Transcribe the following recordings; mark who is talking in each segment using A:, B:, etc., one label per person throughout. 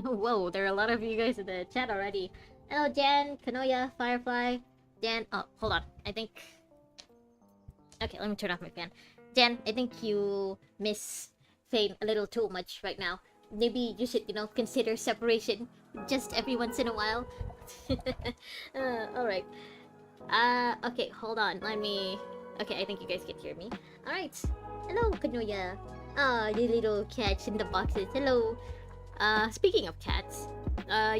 A: Whoa, there are a lot of you guys in the chat already. Hello, Jan, Kanoya, Firefly, Jan. Oh, hold on. I think. Okay, let me turn off my fan. Jan, I think you miss Fame a little too much right now. Maybe you should, consider separation just every once in a while. Alright. Okay, hold on. Let me. Okay, I think you guys can hear me. Alright. Hello, Kanoya. Ah, the little cats in the boxes. Hello. Speaking of cats,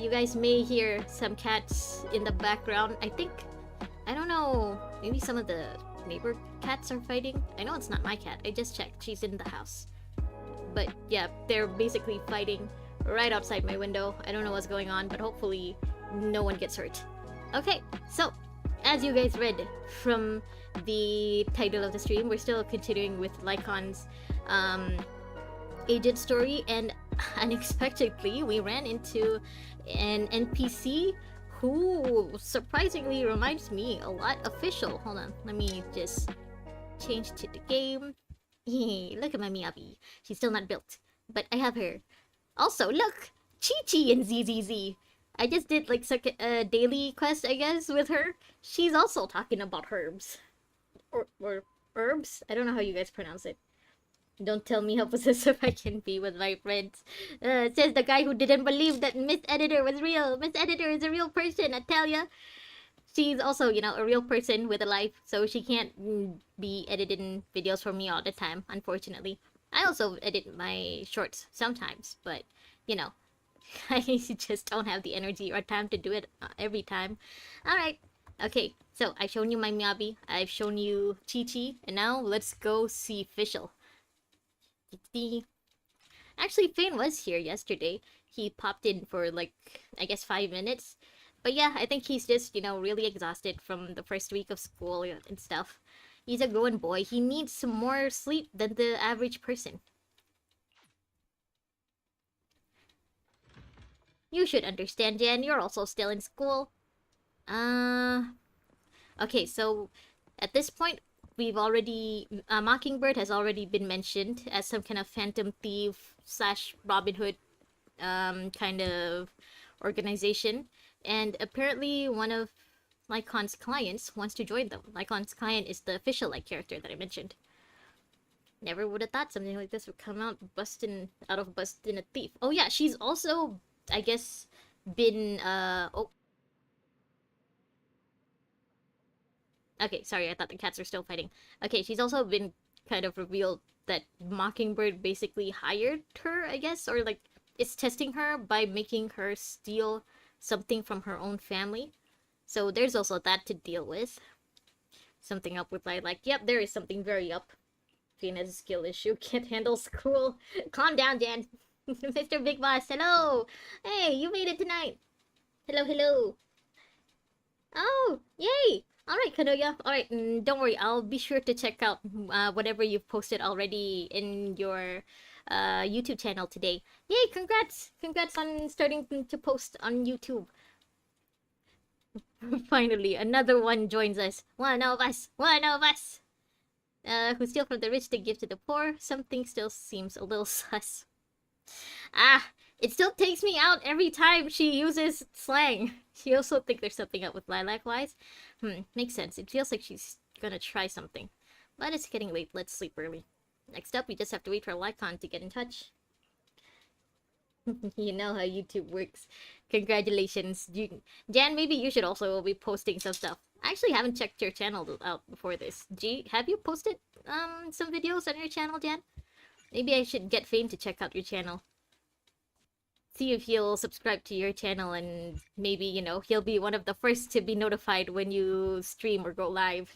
A: you guys may hear some cats in the background. I don't know, maybe some of the neighbor cats are fighting. I know it's not my cat. I just checked. She's in the house. But yeah, they're basically fighting right outside my window. I don't know what's going on, but hopefully no one gets hurt. Okay, so as you guys read from the title of the stream, we're still continuing with Lycon's agent story, and unexpectedly we ran into an NPC who surprisingly reminds me a lot of Fischl. Hold on, let me just change to the game. Look at my Miyabi. She's still not built, but I have her. Also, look! Chi-Chi and ZZZ. I just did like a daily quest, I guess, with her. She's also talking about herbs. Or herbs? I don't know how you guys pronounce it. Don't tell me how possessive I can be with my friends. Says the guy who didn't believe that Miss Editor was real. Miss Editor is a real person, I tell ya. She's also, a real person with a life, so she can't be editing videos for me all the time, unfortunately. I also edit my shorts sometimes, but, I just don't have the energy or time to do it every time. Alright, okay, so I've shown you my Miyabi, I've shown you Chi-Chi, and now let's go see Fischl. Actually, Fane was here yesterday. He popped in for like, I guess 5 minutes. But yeah, I think he's just, really exhausted from the first week of school and stuff. He's a grown boy. He needs some more sleep than the average person. You should understand, Jan. You're also still in school. Okay, so at this point, we've already... Mockingbird has already been mentioned as some kind of phantom thief slash Robin Hood kind of organization. And apparently one of Lycon's clients wants to join them. Lycon's client is the Fischl-like character that I mentioned. Never would have thought something like this would come out out of busting a thief. Oh yeah, she's also, I guess, been, oh. Okay, sorry, I thought the cats were still fighting. Okay, she's also been kind of revealed that Mockingbird basically hired her, I guess, or like, is testing her by making her steal something from her own family. So there's also that to deal with. Something up with Lilac. Yep, there is something very up. Fane has a skill issue. Can't handle school. Calm down, Jan. Mr. Big Boss, hello! Hey, you made it tonight! Hello, hello! Oh, yay! Alright, Kanoya. Alright, don't worry. I'll be sure to check out whatever you've posted already in your YouTube channel today. Yay, congrats! Congrats on starting to post on YouTube. Finally, another one joins us. One of us! One of us! Who steal from the rich to give to the poor. Something still seems a little sus. Ah! It still takes me out every time she uses slang. She also thinks there's something up with Lilac-wise. Makes sense. It feels like she's gonna try something. But it's getting late. Let's sleep early. Next up, we just have to wait for Lycon to get in touch. You know how YouTube works. Congratulations. Jan, maybe you should also be posting some stuff. I actually haven't checked your channel out before this. Have you posted some videos on your channel, Jan? Maybe I should get Fane to check out your channel. See if he'll subscribe to your channel and maybe, he'll be one of the first to be notified when you stream or go live.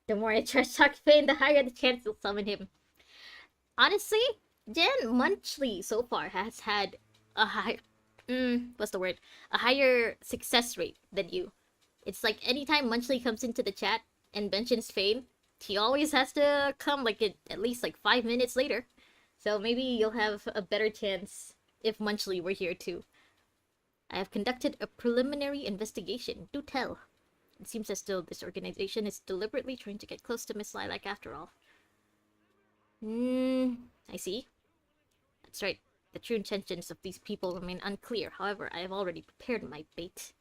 A: The more I trash talk Fane, the higher the chance you'll summon him. Honestly, Jan Munchley so far has had a high... what's the word? A higher success rate than you. It's like anytime Munchley comes into the chat and mentions Fane, he always has to come like at least like 5 minutes later. So maybe you'll have a better chance if Munchley were here too. I have conducted a preliminary investigation. Do tell. It seems as though this organization is deliberately trying to get close to Miss Lilac after all. I see. That's right. The true intentions of these people remain unclear. However, I have already prepared my bait.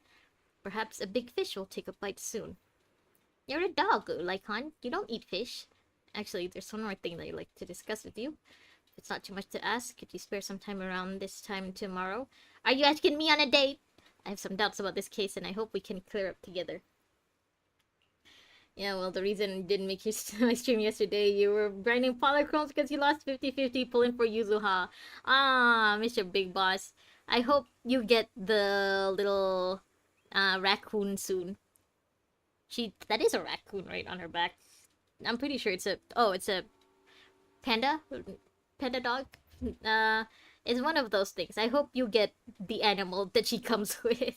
A: Perhaps a big fish will take a bite soon. You're a dog, Lycon. You don't eat fish. Actually, there's one more thing that I'd like to discuss with you. If it's not too much to ask, could you spare some time around this time tomorrow? Are you asking me on a date? I have some doubts about this case, and I hope we can clear up together. Yeah, well, the reason I didn't make my stream yesterday, you were grinding polychromes because you lost 50-50 pulling for Yuzuha. Ah, Mr. Big Boss. I hope you get the little raccoon soon. That is a raccoon right on her back. I'm pretty sure it's a panda? Panda dog? It's one of those things. I hope you get the animal that she comes with.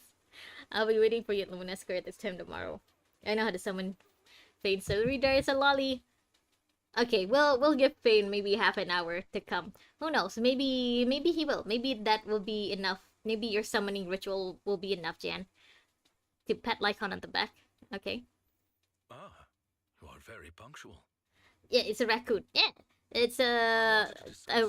A: I'll be waiting for you at Lumina Square at this time tomorrow. I know how to summon Fane, so reader is a lolly. Okay, we'll give Fane maybe half an hour to come. Who knows? Maybe he will. Maybe that will be enough. Maybe your summoning ritual will be enough, Jan. To pat Lycon on the back. Okay.
B: Ah, you are very punctual.
A: Yeah, it's a raccoon. Yeah. It's a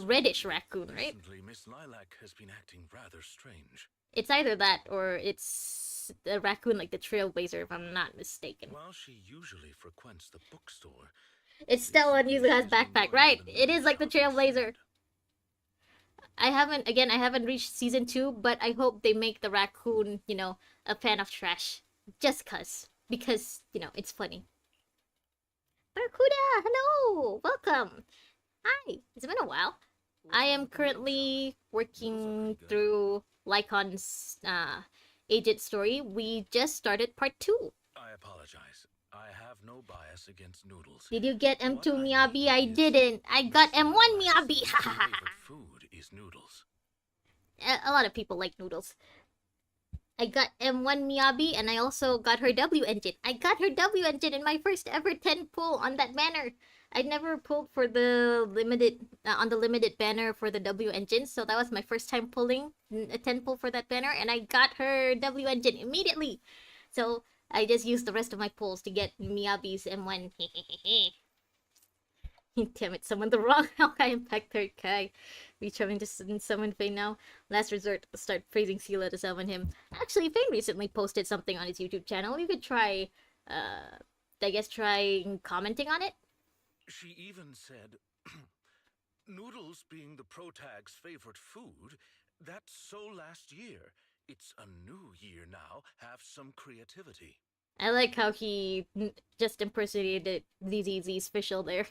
A: reddish raccoon, right?
B: Recently, Miss Lilac has been acting rather strange.
A: It's either that or it's a raccoon like the Trailblazer, if I'm not mistaken.
B: While she usually frequents the bookstore,
A: it's still on Yuzuha's backpack, right? It is like the Trailblazer. I haven't reached season 2, but I hope they make the raccoon, a fan of trash. Just because, it's funny. Barracuda, hello! Welcome! Hi, it's been a while. I am currently working through Lycon's agent story. We just started part 2.
B: I apologize. I have no bias against noodles.
A: Did you get M2 Miyabi? I didn't. I got M1 Miyabi.
B: Favorite food is noodles.
A: A lot of people like noodles. I got M1 Miyabi and I also got her W engine. I got her W engine in my first ever 10 pull on that banner. I never pulled for the limited on the limited banner for the W engine, so that was my first time pulling a 10 pull for that banner, and I got her W engine immediately. So I just used the rest of my pulls to get Miyabi's M1. Damn it, summoned the wrong Hellkai Impact 3rd Kai. Reach him and just summon Fane now. Last resort, start praising Sela to summon him. Actually, Fane recently posted something on his YouTube channel. You could try, try commenting on it.
B: She even said, noodles being the protag's favorite food, that's so last year. It's a new year now. Have some creativity.
A: I like how he just impersonated ZZZ's Fischl there.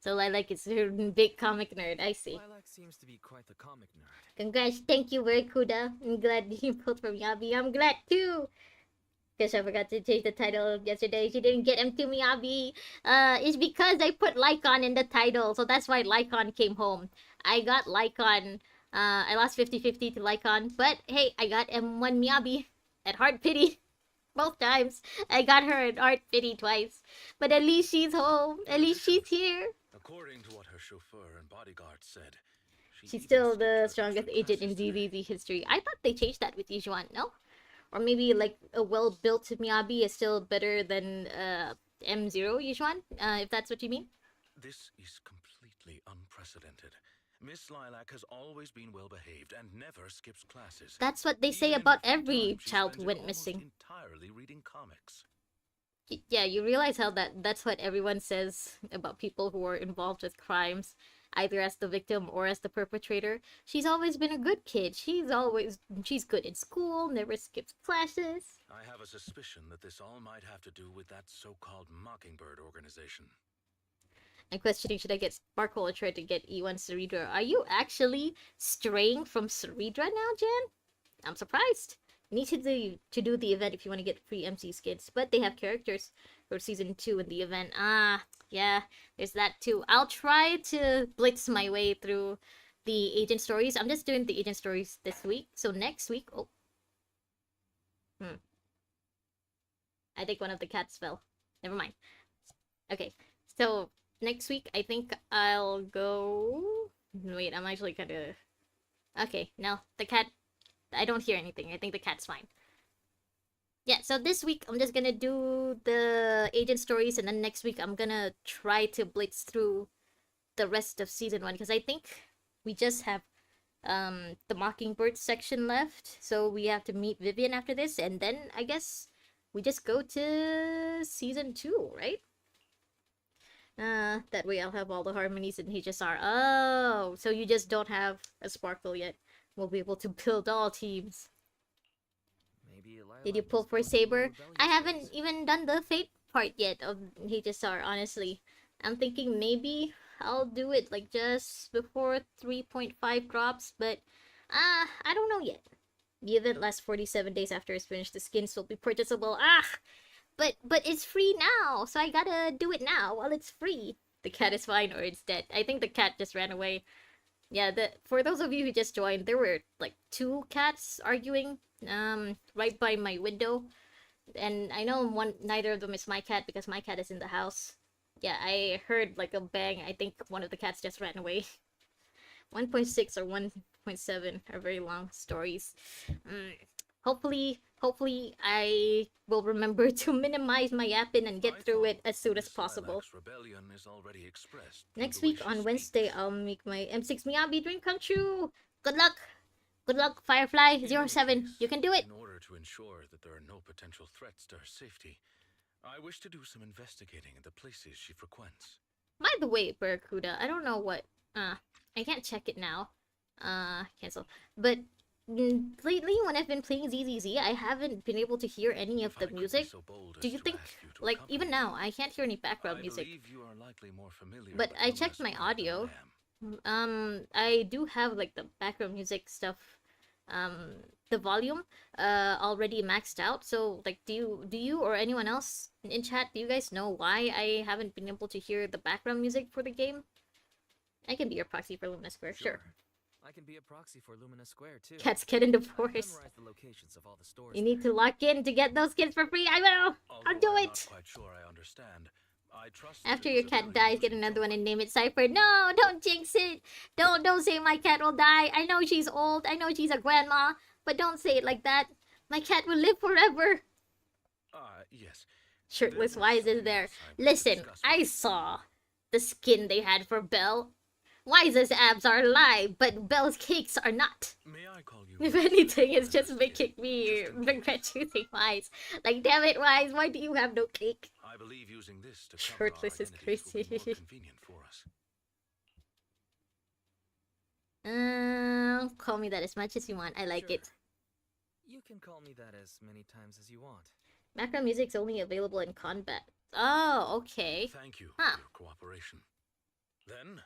A: So Lilac is a big comic nerd, I see.
C: Lilac seems to be quite the comic nerd.
A: Congrats, thank you, Barracuda. I'm glad you pulled from Miyabi. I'm glad too! Because I forgot to change the title yesterday. She didn't get M2 Miyabi. It's because I put Lycon in the title, so that's why Lycon came home. I got Lycon. I lost 50-50 to Lycon, but hey, I got M1 Miyabi at Heart Pity. Both times. I got her at Art Pity twice. But at least she's home. At least she's here.
B: According to what her chauffeur and bodyguard said,
A: she's still the strongest agent in ZZZ history. I thought they changed that with Yijuan, no? Or maybe like a well-built Miyabi is still better than M0 Yijuan, if that's what you mean.
B: This is completely unprecedented. Miss Lilac has always been well-behaved and never skips classes.
A: That's what they say about every child who went missing.
B: Entirely reading comics.
A: Yeah, you realize how that's what everyone says about people who are involved with crimes, either as the victim or as the perpetrator. She's always been a good kid. She's good in school, never skips classes.
B: I have a suspicion that this all might have to do with that so-called Mockingbird organization.
A: I'm questioning, should I get Sparkle or try to get E1 Ceredra? Are you actually straying from Ceredra now, Jan? I'm surprised. You need to do the event if you want to get free MC skins, but they have characters for season 2 in the event. Yeah, there's that too. I'll try to blitz my way through the agent stories. I'm just doing the agent stories this week, so next week... Oh. I think one of the cats fell. Never mind. Okay, so... next week, I think I'll go... Wait, I'm actually kind of... Okay, no, the cat... I don't hear anything. I think the cat's fine. Yeah, so this week, I'm just gonna do the agent stories, and then next week, I'm gonna try to blitz through the rest of season 1, because I think we just have the Mockingbird section left, so we have to meet Vivian after this, and then I guess we just go to season 2, right? That way I'll have all the harmonies in HSR. Oh, so you just don't have a Sparkle yet. We'll be able to build all teams.
C: Maybe
A: Did you
C: Lilac
A: pull
C: is
A: for
C: going through a
A: Saber?
C: rebellious
A: I haven't
C: phase.
A: even done the Fate part yet of HSR, honestly. I'm thinking maybe I'll do it like just before 3.5 drops, but I don't know yet. The event lasts 47 days after it's finished. The skins will be purchasable. But it's free now, so I gotta do it now while it's free. The cat is fine or it's dead. I think the cat just ran away. Yeah, for those of you who just joined, there were like 2 cats arguing right by my window. And I know neither of them is my cat because my cat is in the house. Yeah, I heard like a bang. I think one of the cats just ran away. 1.6 or 1.7 are very long stories. Hopefully I will remember to minimize my yapping and get through it as soon as
B: Miss
A: possible.
B: Lilac's rebellion is already expressed through
A: Next
B: the way
A: week
B: she
A: on
B: speaks.
A: Wednesday, I'll make my M6 Miyabi dream come true. Good luck. Good luck, Firefly
B: In
A: 07.
B: any case,
A: You can do it.
B: In order to ensure that there are no potential threats to her safety, I wish to do some investigating at the places she frequents.
A: By the way, Barracuda, I don't know what. I can't check it now. Cancel. But lately, when I've been playing ZZZ, I haven't been able to hear any of
B: If I
A: the
B: could be
A: music.
B: so bold
A: Do
B: as
A: you
B: to
A: think,
B: ask you to
A: like,
B: accompany
A: even
B: me,
A: now, I can't hear any background
B: I
A: music.
B: believe you are likely more familiar
A: But
B: with
A: I checked my
B: Luminous Square than
A: audio.
B: I am.
A: I do have like the background music stuff, the volume, already maxed out. So like, do you or anyone else in chat, do you guys know why I haven't been able to hear the background music for the game? I can be your proxy for Lumina Square, sure.
C: I can be a proxy for Luminous Square too.
A: Cats get in the
C: I've
A: forest.
C: memorized the locations of all the stores.
A: You need to lock in to get those kids for free. I will. I'll do
B: Although I'm
A: it.
B: not quite sure I understand. I trust
A: After
B: it
A: your
B: was a
A: cat
B: villain
A: dies, get
B: using
A: another one
B: joy.
A: and name it Cypher. No, don't jinx it. Don't say my cat will die. I know she's old. I know she's a grandma, but don't say it like that. My cat will live forever.
B: Yes.
A: Shirtless
B: There was
A: Wise is
B: something
A: there.
B: else I'd like to
A: Listen,
B: discuss with
A: I
B: you.
A: saw the skin they had for Belle. Wise's abs are live, but Belle's cakes are not.
B: May I call you?
A: If anything, it's just
B: Just
A: making me
B: in case.
A: regret choosing Wise. Like, damn it, Wise, why do you have no cake?
B: I believe using this to cover our
A: Shirtless is
B: identities will be
A: crazy.
B: more convenient for us.
A: Call me that as much as you want. I like
C: Sure.
A: it.
C: You can call me that as many times as you want.
A: Background music's only available in combat. Oh, okay.
B: Thank you
A: Huh.
B: for your cooperation. Then,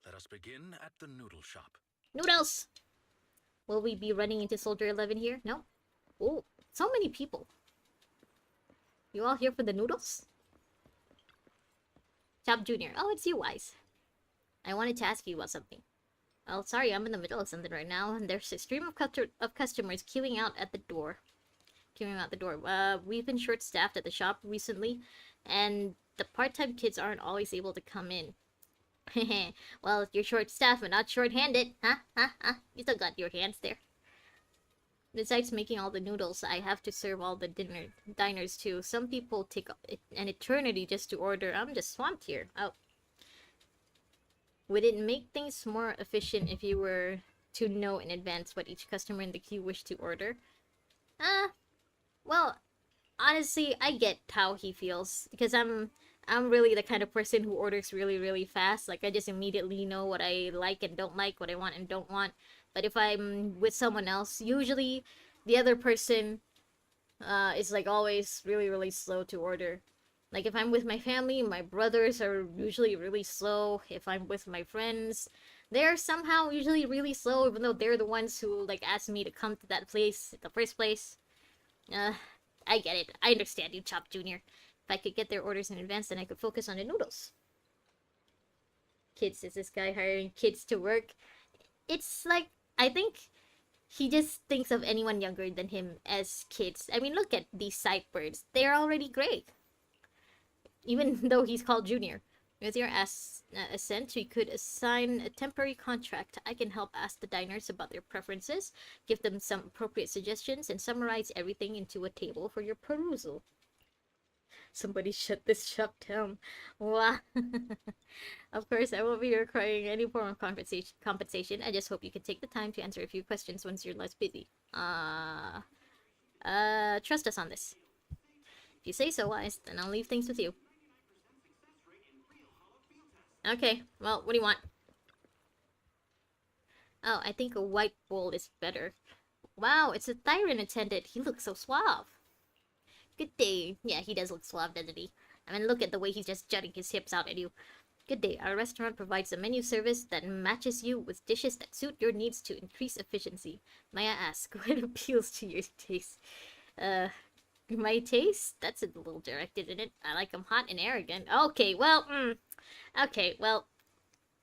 B: let us begin at the noodle shop.
A: Noodles! Will we be running into Soldier 11 here? No? Oh, so many people. You all here for the noodles? Chop Jr. Oh, it's you, Wise. I wanted to ask you about something. Oh, sorry, I'm in the middle of something right now, and there's a stream of customers queuing out at the door. We've been short-staffed at the shop recently, and the part-time kids aren't always able to come in. Well, you're short-staffed but not short-handed. Huh? You still got your hands there. Besides making all the noodles, I have to serve all the diners too. Some people take an eternity just to order. I'm just swamped here. Oh. Would it make things more efficient if you were to know in advance what each customer in the queue wished to order? Well, honestly, I get how he feels because I'm really the kind of person who orders really fast. Like I just immediately know what I like and don't like, what I want and don't want. But if I'm with someone else, usually the other person is like always really slow to order. Like if I'm with my family, my brothers are usually really slow. If I'm with my friends, they're somehow usually really slow, even though they're the ones who like asked me to come to that place in the first place. I get it. I understand you, Chop Jr. If I could get their orders in advance, then I could focus on the noodles. Kids, is this guy hiring kids to work? It's like, I think he just thinks of anyone younger than him as kids. I mean, look at these sidebirds. They're already great. Even though he's called Junior. With your assent, we could assign a temporary contract. I can help ask the diners about their preferences, give them some appropriate suggestions, and summarize everything into a table for your perusal. Somebody shut this shop down. Wow. Of course, I won't be requiring any form of compensation. I just hope you can take the time to answer a few questions once you're less busy. Trust us on this. If you say so, Wise, then I'll leave things with you. Okay, well, what do you want? Oh, I think a white bowl is better. Wow, it's a Thyron attendant. He looks so suave. Good day. Yeah, he does look suave, doesn't he? I mean, look at the way he's just jutting his hips out at you. Good day. Our restaurant provides a menu service that matches you with dishes that suit your needs to increase efficiency. May I ask, what appeals to your taste? My taste? That's a little direct, isn't it? I like them hot and arrogant. Okay, well,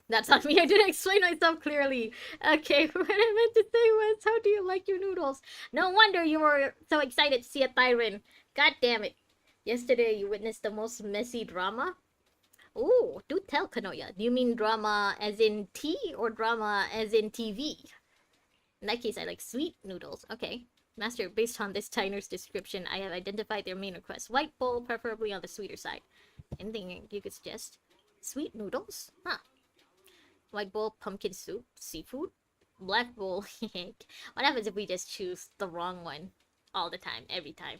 A: that's on me. I didn't explain myself clearly. Okay, what I meant to say was, how do you like your noodles? No wonder you were so excited to see a Thyron. God damn it. Yesterday, you witnessed the most messy drama? Oh, do tell, Kanoya. Do you mean drama as in tea or drama as in TV? In that case, I like sweet noodles. Okay. Master, based on this diner's description, I have identified their main request. White bowl, preferably on the sweeter side. Anything you could suggest? Sweet noodles? Huh. White bowl, pumpkin soup, seafood? Black bowl, what happens if we just choose the wrong one? All the time, every time.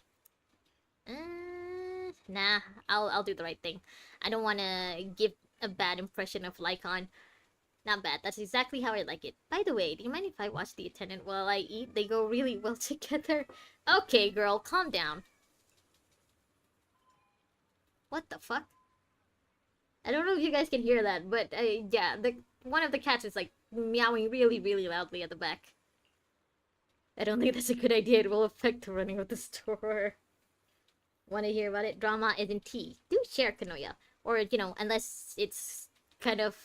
A: Nah, I'll do the right thing. I don't want to give a bad impression of Lycon. Not bad. That's exactly how I like it. By the way, do you mind if I watch the attendant while I eat? They go really well together. Okay, girl, calm down. What the fuck? I don't know if you guys can hear that, but yeah, one of the cats is like meowing really, really loudly at the back. I don't think that's a good idea. It will affect the running of the store. Want to hear about it? Drama isn't tea. Do share, Kanoya. Or, unless it's kind of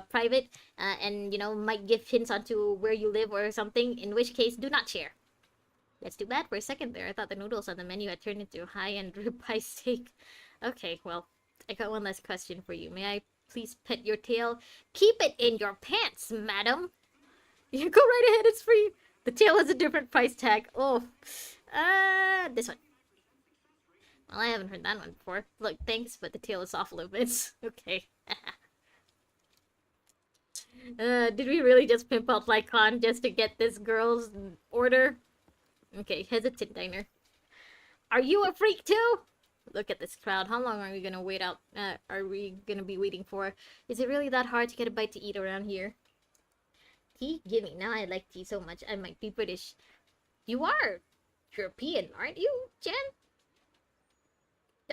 A: private and, might give hints onto where you live or something, in which case, do not share. That's too bad for a second there. I thought the noodles on the menu had turned into high-end ribeye steak. Okay, well, I got one last question for you. May I please pet your tail? Keep it in your pants, madam! You go right ahead, it's free! The tail has a different price tag. Oh, this one. Well, I haven't heard that one before. Look, thanks, but the tail is off limits. Okay. Did we really just pimp out Lycon just to get this girl's order? Okay, hesitant diner. Are you a freak too? Look at this crowd. How long are we gonna wait out? Are we gonna be waiting for? Is it really that hard to get a bite to eat around here? Tea? Gimme. Now I like tea so much I might be British. You are European, aren't you, Jen?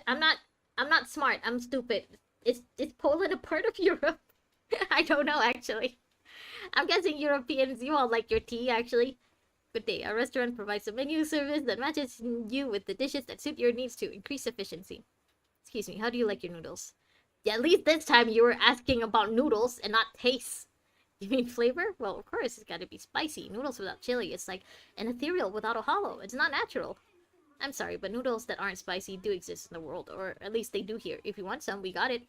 A: I'm not smart. I'm stupid. Is Poland a part of Europe? I don't know actually. I'm guessing Europeans, you all like your tea actually. Good day. Our restaurant provides a menu service that matches you with the dishes that suit your needs to increase efficiency. Excuse me, how do you like your noodles? Yeah, at least this time you were asking about noodles and not taste. You mean flavor? Well, of course, it's gotta be spicy. Noodles without chili, it's like an ethereal without a hollow. It's not natural. I'm sorry, but noodles that aren't spicy do exist in the world, or at least they do here. If you want some, we got it.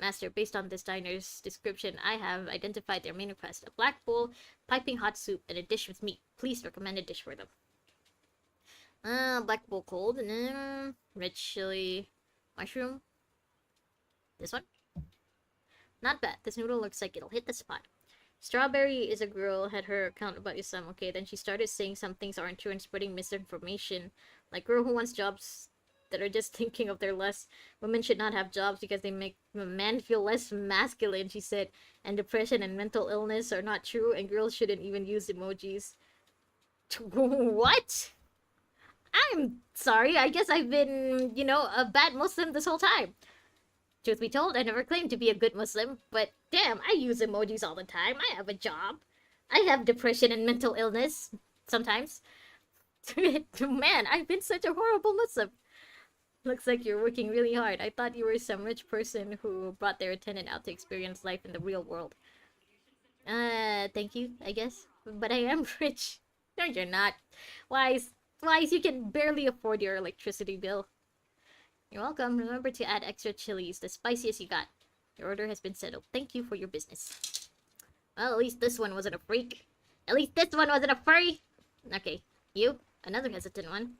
A: Master, based on this diner's description, I have identified their main request. A black bowl, piping hot soup, and a dish with meat. Please recommend a dish for them. Black bowl cold, and then red chili, mushroom. This one? Not bad. This noodle looks like it'll hit the spot. Strawberry is a girl, had her account about your son. Okay, then she started saying some things aren't true and spreading misinformation. Like girl who wants jobs that are just thinking of their less. Women should not have jobs because they make men feel less masculine, she said. And depression and mental illness are not true, and girls shouldn't even use emojis. What? I'm sorry, I guess I've been, a bad Muslim this whole time. Truth be told, I never claimed to be a good Muslim, but damn, I use emojis all the time. I have a job. I have depression and mental illness, sometimes. Man, I've been such a horrible Muslim. Looks like you're working really hard. I thought you were some rich person who brought their attendant out to experience life in the real world. Thank you, I guess. But I am rich. No, you're not. Wise, you can barely afford your electricity bill. You're welcome. Remember to add extra chilies, the spiciest you got. Your order has been settled. Thank you for your business. Well, at least this one wasn't a freak. At least this one wasn't a furry. Okay, you, another hesitant one.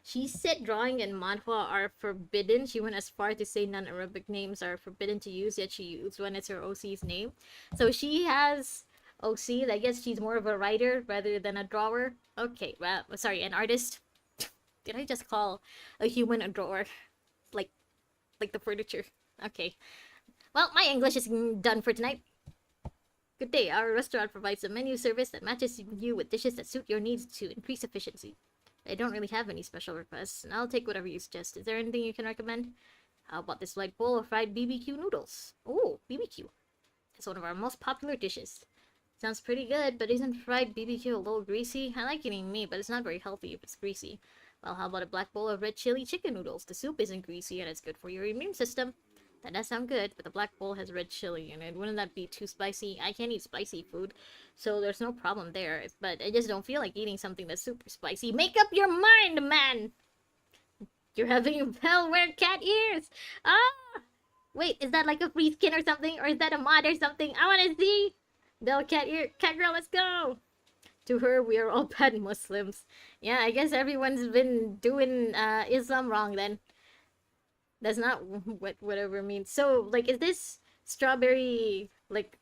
A: She said drawing and manhwa are forbidden. She went as far to say non-Arabic names are forbidden to use, yet she used one as her OC's name. So she has OC. I guess she's more of a writer rather than a drawer. Okay, well, sorry, an artist. Did I just call a human a drawer? Like, like the furniture. Okay. Well, my English is done for tonight. Good day. Our restaurant provides a menu service that matches you with dishes that suit your needs to increase efficiency. I don't really have any special requests, and I'll take whatever you suggest. Is there anything you can recommend? How about this light bowl of fried BBQ noodles? Oh, BBQ. It's one of our most popular dishes. Sounds pretty good, but isn't fried BBQ a little greasy? I like eating meat, but it's not very healthy if it's greasy. Well, how about a black bowl of red chili chicken noodles? The soup isn't greasy and it's good for your immune system. That does sound good, but the black bowl has red chili in it. Wouldn't that be too spicy? I can't eat spicy food, so there's no problem there. But I just don't feel like eating something that's super spicy. Make up your mind, man! You're having Belle wear cat ears! Ah! Wait, is that like a free skin or something? Or is that a mod or something? I wanna see! Belle cat ear, cat girl, let's go! To her, we are all bad Muslims. Yeah, I guess everyone's been doing Islam wrong then. That's not what whatever means. So, like, is this strawberry like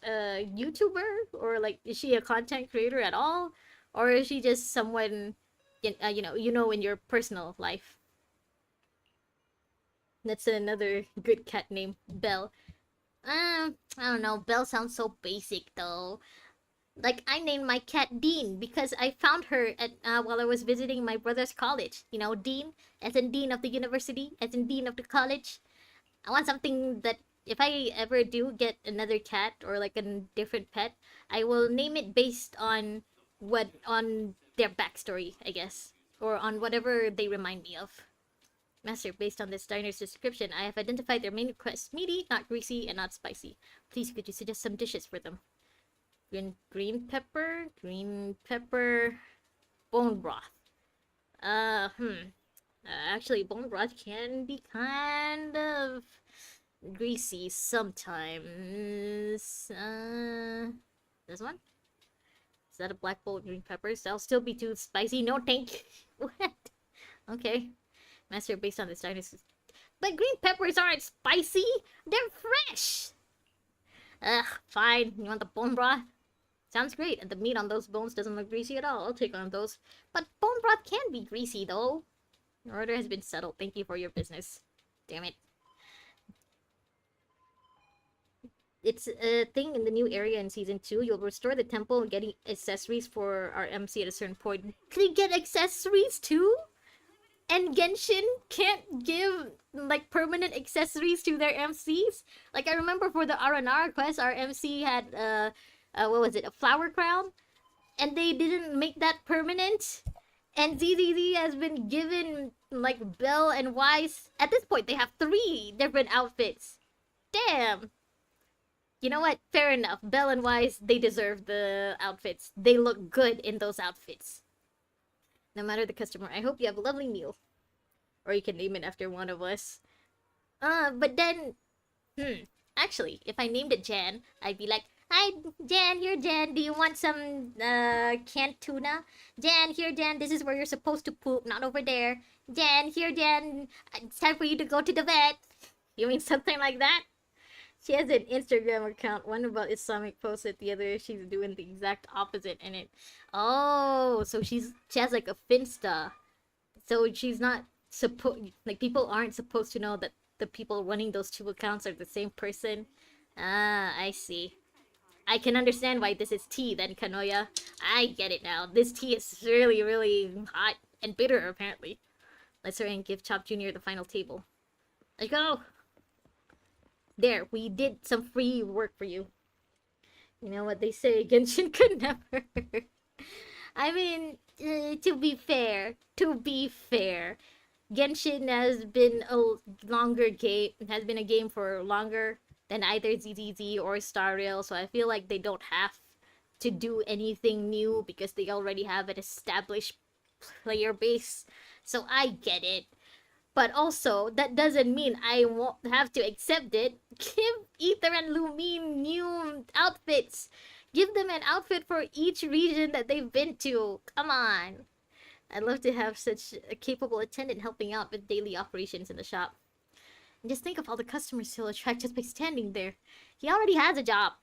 A: a YouTuber, or like is she a content creator at all, or is she just someone in your personal life? That's another good cat name, Belle. I don't know. Belle sounds so basic though. Like, I named my cat Dean because I found her at while I was visiting my brother's college. You know, Dean, as in Dean of the university, as in Dean of the college. I want something that if I ever do get another cat or like a different pet, I will name it based on their backstory, I guess, or on whatever they remind me of. Master, based on this diner's description, I have identified their main request: meaty, not greasy, and not spicy. Please, could you suggest some dishes for them? Green pepper, bone broth. Actually, bone broth can be kind of greasy sometimes. This one? Is that a black bowl of green peppers? That'll still be too spicy. No, thank you. What? Okay. Master, based on this dinosaur. But green peppers aren't spicy. They're fresh. Ugh, fine. You want the bone broth? Sounds great. And the meat on those bones doesn't look greasy at all. I'll take on those. But bone broth can be greasy, though. Your order has been settled. Thank you for your business. Damn it. It's a thing in the new area in Season 2. You'll restore the temple and getting accessories for our MC at a certain point. Can we get accessories, too? And Genshin can't give, like, permanent accessories to their MCs? Like, I remember for the Aranara quest, our MC had, what was it, a flower crown? And they didn't make that permanent. And ZZZ has been given, like, Belle and Weiss. At this point, they have 3 different outfits. Damn! You know what? Fair enough. Belle and Weiss, they deserve the outfits. They look good in those outfits. No matter the customer, I hope you have a lovely meal. Or you can name it after one of us. But then... Actually, if I named it Jan, I'd be like, hi, Jan, here, Jan. Do you want some, canned tuna? Jan, here, Jan. This is where you're supposed to poop, not over there. Jan, here, Jan. It's time for you to go to the vet. You mean something like that? She has an Instagram account, one about Islamic posted, the other she's doing the exact opposite in it. Oh, so she has like a Finsta. So she's not like, people aren't supposed to know that the people running those 2 accounts are the same person. Ah, I see. I can understand why this is tea then, Kanoya. I get it now. This tea is really, really hot and bitter, apparently. Let's hurry and give Chop Jr. the final table. Let's go! There, we did some free work for you. You know what they say, Genshin could never. I mean, to be fair, Genshin has been a game for longer than either ZZZ or Star Rail, so I feel like they don't have to do anything new because they already have an established player base. So I get it. But also, that doesn't mean I won't have to accept it. Give Ether and Lumine new outfits. Give them an outfit for each region that they've been to. Come on. I'd love to have such a capable attendant helping out with daily operations in the shop. And just think of all the customers he'll attract just by standing there. He already has a job.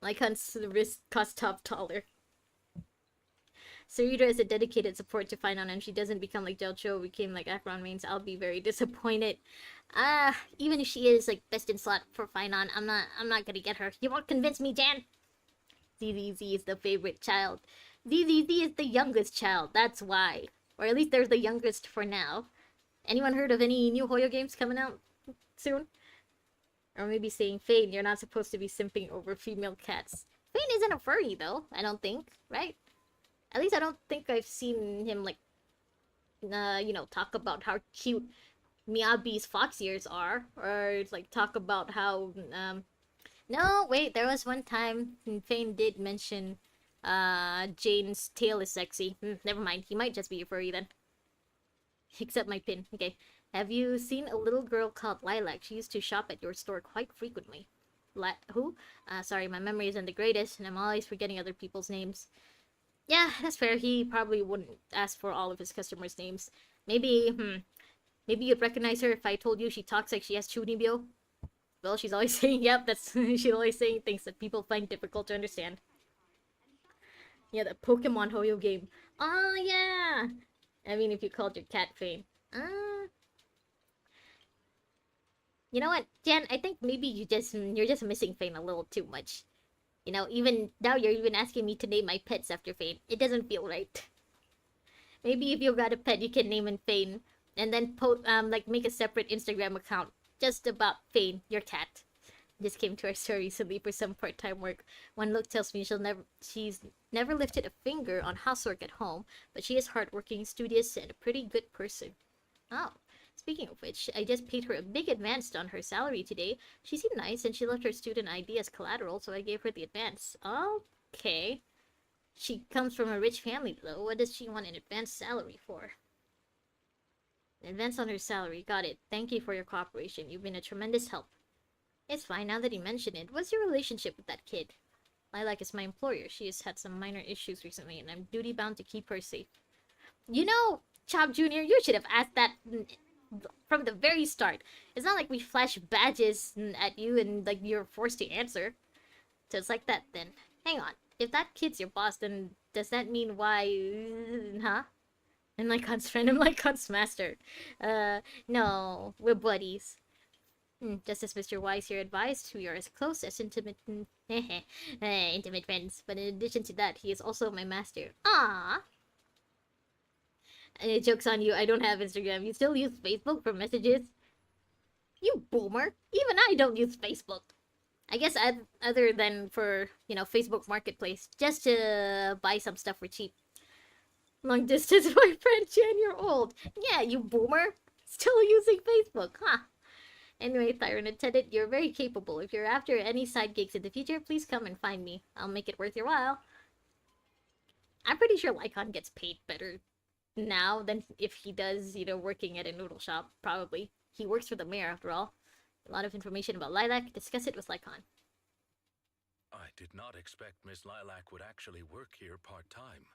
A: My cunt's risk cost top taller. Sarita is a dedicated support to Finon, and she doesn't become like Delcho became like Akron means I'll be very disappointed. Even if she is like best in slot for Finon, I'm not gonna get her. You won't convince me, Jan. ZZZ is the favorite child. ZZZ is the youngest child, that's why. Or at least they're the youngest for now. Anyone heard of any new Hoyo games coming out soon? Or maybe saying, Fane, you're not supposed to be simping over female cats. Fane isn't a furry, though, I don't think, right? At least I don't think I've seen him, like, talk about how cute Miyabi's fox ears are. Or, like, talk about how, No, wait, there was one time Fane did mention, Jane's tail is sexy. Never mind, he might just be a furry then. Except my pin. Okay. Have you seen a little girl called Lilac? She used to shop at your store quite frequently. Who? Sorry, my memory isn't the greatest, and I'm always forgetting other people's names. Yeah, that's fair. He probably wouldn't ask for all of his customers' names. Maybe you'd recognize her if I told you she talks like she has chunibyo. Well, she's always saying, yep, that's she's always saying things that people find difficult to understand. Yeah, the Pokemon Hoyo game. Oh, yeah! I mean, if you called your cat Fane. You know what, Jen? I think maybe you're just missing Fane a little too much. You know, even now you're even asking me to name my pets after Fane. It doesn't feel right. Maybe if you got a pet, you can name him Fane, and then make a separate Instagram account just about Fane, your cat. Just came to our store recently for some part-time work. One look tells me she's never lifted a finger on housework at home, but she is hardworking, studious, and a pretty good person. Oh, speaking of which, I just paid her a big advance on her salary today. She seemed nice, and she left her student ID as collateral, so I gave her the advance. Okay. She comes from a rich family, though. What does she want an advance salary for? An advance on her salary. Got it. Thank you for your cooperation. You've been a tremendous help. It's fine now that you mention it. What's your relationship with that kid? Lilac is my employer. She has had some minor issues recently, and I'm duty-bound to keep her safe. You know, Chop Jr., you should have asked that from the very start. It's not like we flash badges at you and like you're forced to answer. So it's like that then. Hang on. If that kid's your boss, then does that mean why... Huh? And Lycon's friend, I'm Lycon's master. No. We're buddies. Just as Mr. Wise here advised, we are as close as intimate friends. But in addition to that, he is also my master. Ah. Joke's on you, I don't have Instagram. You still use Facebook for messages? You boomer! Even I don't use Facebook. I guess other than for, Facebook Marketplace. Just to buy some stuff for cheap. Long distance boyfriend, Jen, you're old. Yeah, you boomer. Still using Facebook, huh? Anyway, Tyrant Attendant, you're very capable. If you're after any side gigs in the future, please come and find me. I'll make it worth your while. I'm pretty sure Lycon gets paid better now than if he does, working at a noodle shop. Probably. He works for the mayor, after all. A lot of information about Lilac. Discuss it with Lycon.
B: I did not expect Miss Lilac would actually work here part-time.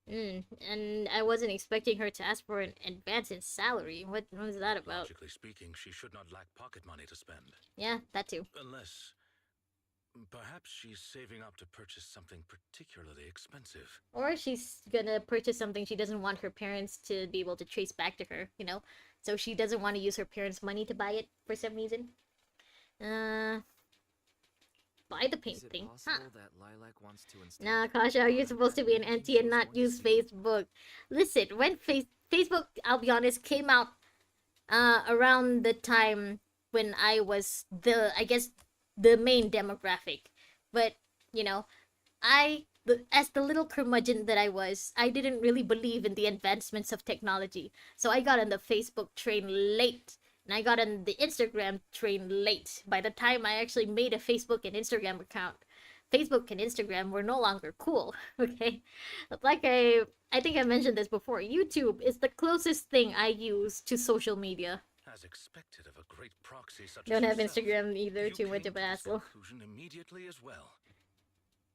A: And I wasn't expecting her to ask for an advance in salary. What was that about?
B: Logically speaking, she should not lack pocket money to spend.
A: Yeah, that too.
B: Unless... perhaps she's saving up to purchase something particularly expensive.
A: Or she's gonna purchase something she doesn't want her parents to be able to trace back to her, So she doesn't want to use her parents' money to buy it for some reason. Buy the paint thing. Huh.
C: That Lilac wants to
A: Nah, Kasha, you're supposed to be an auntie and not use Facebook. Listen, when Facebook, I'll be honest, came out around the time when I was the main demographic. But, as the little curmudgeon that I was, I didn't really believe in the advancements of technology. So I got on the Facebook train late. And I got on the Instagram train late. By the time I actually made a Facebook and Instagram account, Facebook and Instagram were no longer cool, okay? Like I think I mentioned this before, YouTube is the closest thing I use to social media.
B: As expected of a great proxy such
A: Don't
B: as
A: have
B: yourself,
A: Instagram either,
B: you
A: too much
B: came
A: of an
B: to this
A: asshole.
B: conclusion immediately as well.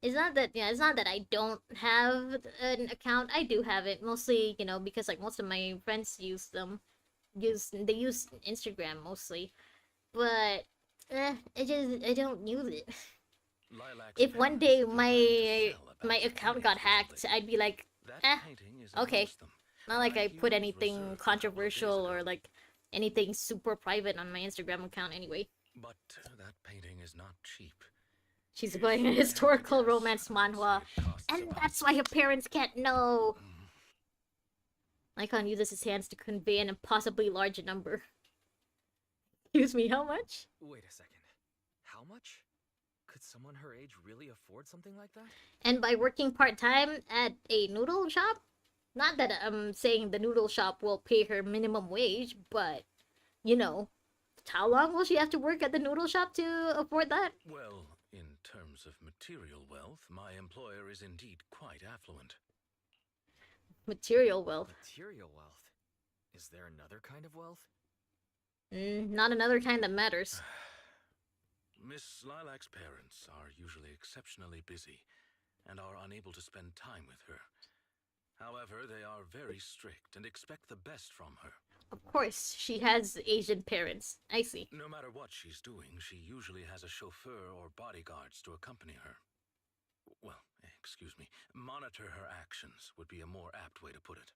A: it's not that I don't have an account. I do have it mostly, because like most of my friends they use Instagram mostly. But I don't use it.
B: Lilac's
A: If one
B: parents
A: day
B: have been planning to sell a
A: my
B: batch of
A: account got
B: paintings
A: hacked,
B: recently.
A: I'd be like,
B: That
A: eh,
B: painting is
A: okay.
B: amongst them,
A: Not
B: and
A: like
B: I
A: I
B: hear
A: put
B: it was
A: anything
B: reserved a couple of days
A: controversial
B: ago.
A: or like anything super private on my Instagram account anyway.
B: But that painting is not cheap.
A: She's
B: If
A: buying a
B: I had to
A: historical
B: guess,
A: romance
B: I'd say
A: manhwa.
B: it costs
A: And
B: about
A: that's why her parents can't know.
B: Mm,
A: Icon uses his hands to convey an impossibly large number. Excuse me, how much?
C: Wait a second. How much? Could someone her age really afford something like that?
A: And by working part-time at a noodle shop? Not that I'm saying the noodle shop will pay her minimum wage, but, you know, how long will she have to work at the noodle shop to afford that?
B: Well, in terms of material wealth, my employer is indeed quite affluent.
A: Material wealth.
C: Material wealth. Is there another kind of wealth?
A: Not another kind that matters.
B: Miss Lilac's parents are usually exceptionally busy and are unable to spend time with her. However, they are very strict and expect the best from her.
A: Of course, she has Asian parents. I see.
B: No matter what she's doing, she usually has a chauffeur or bodyguards to accompany her. Well, excuse me, monitor her actions would be a more apt way to put it.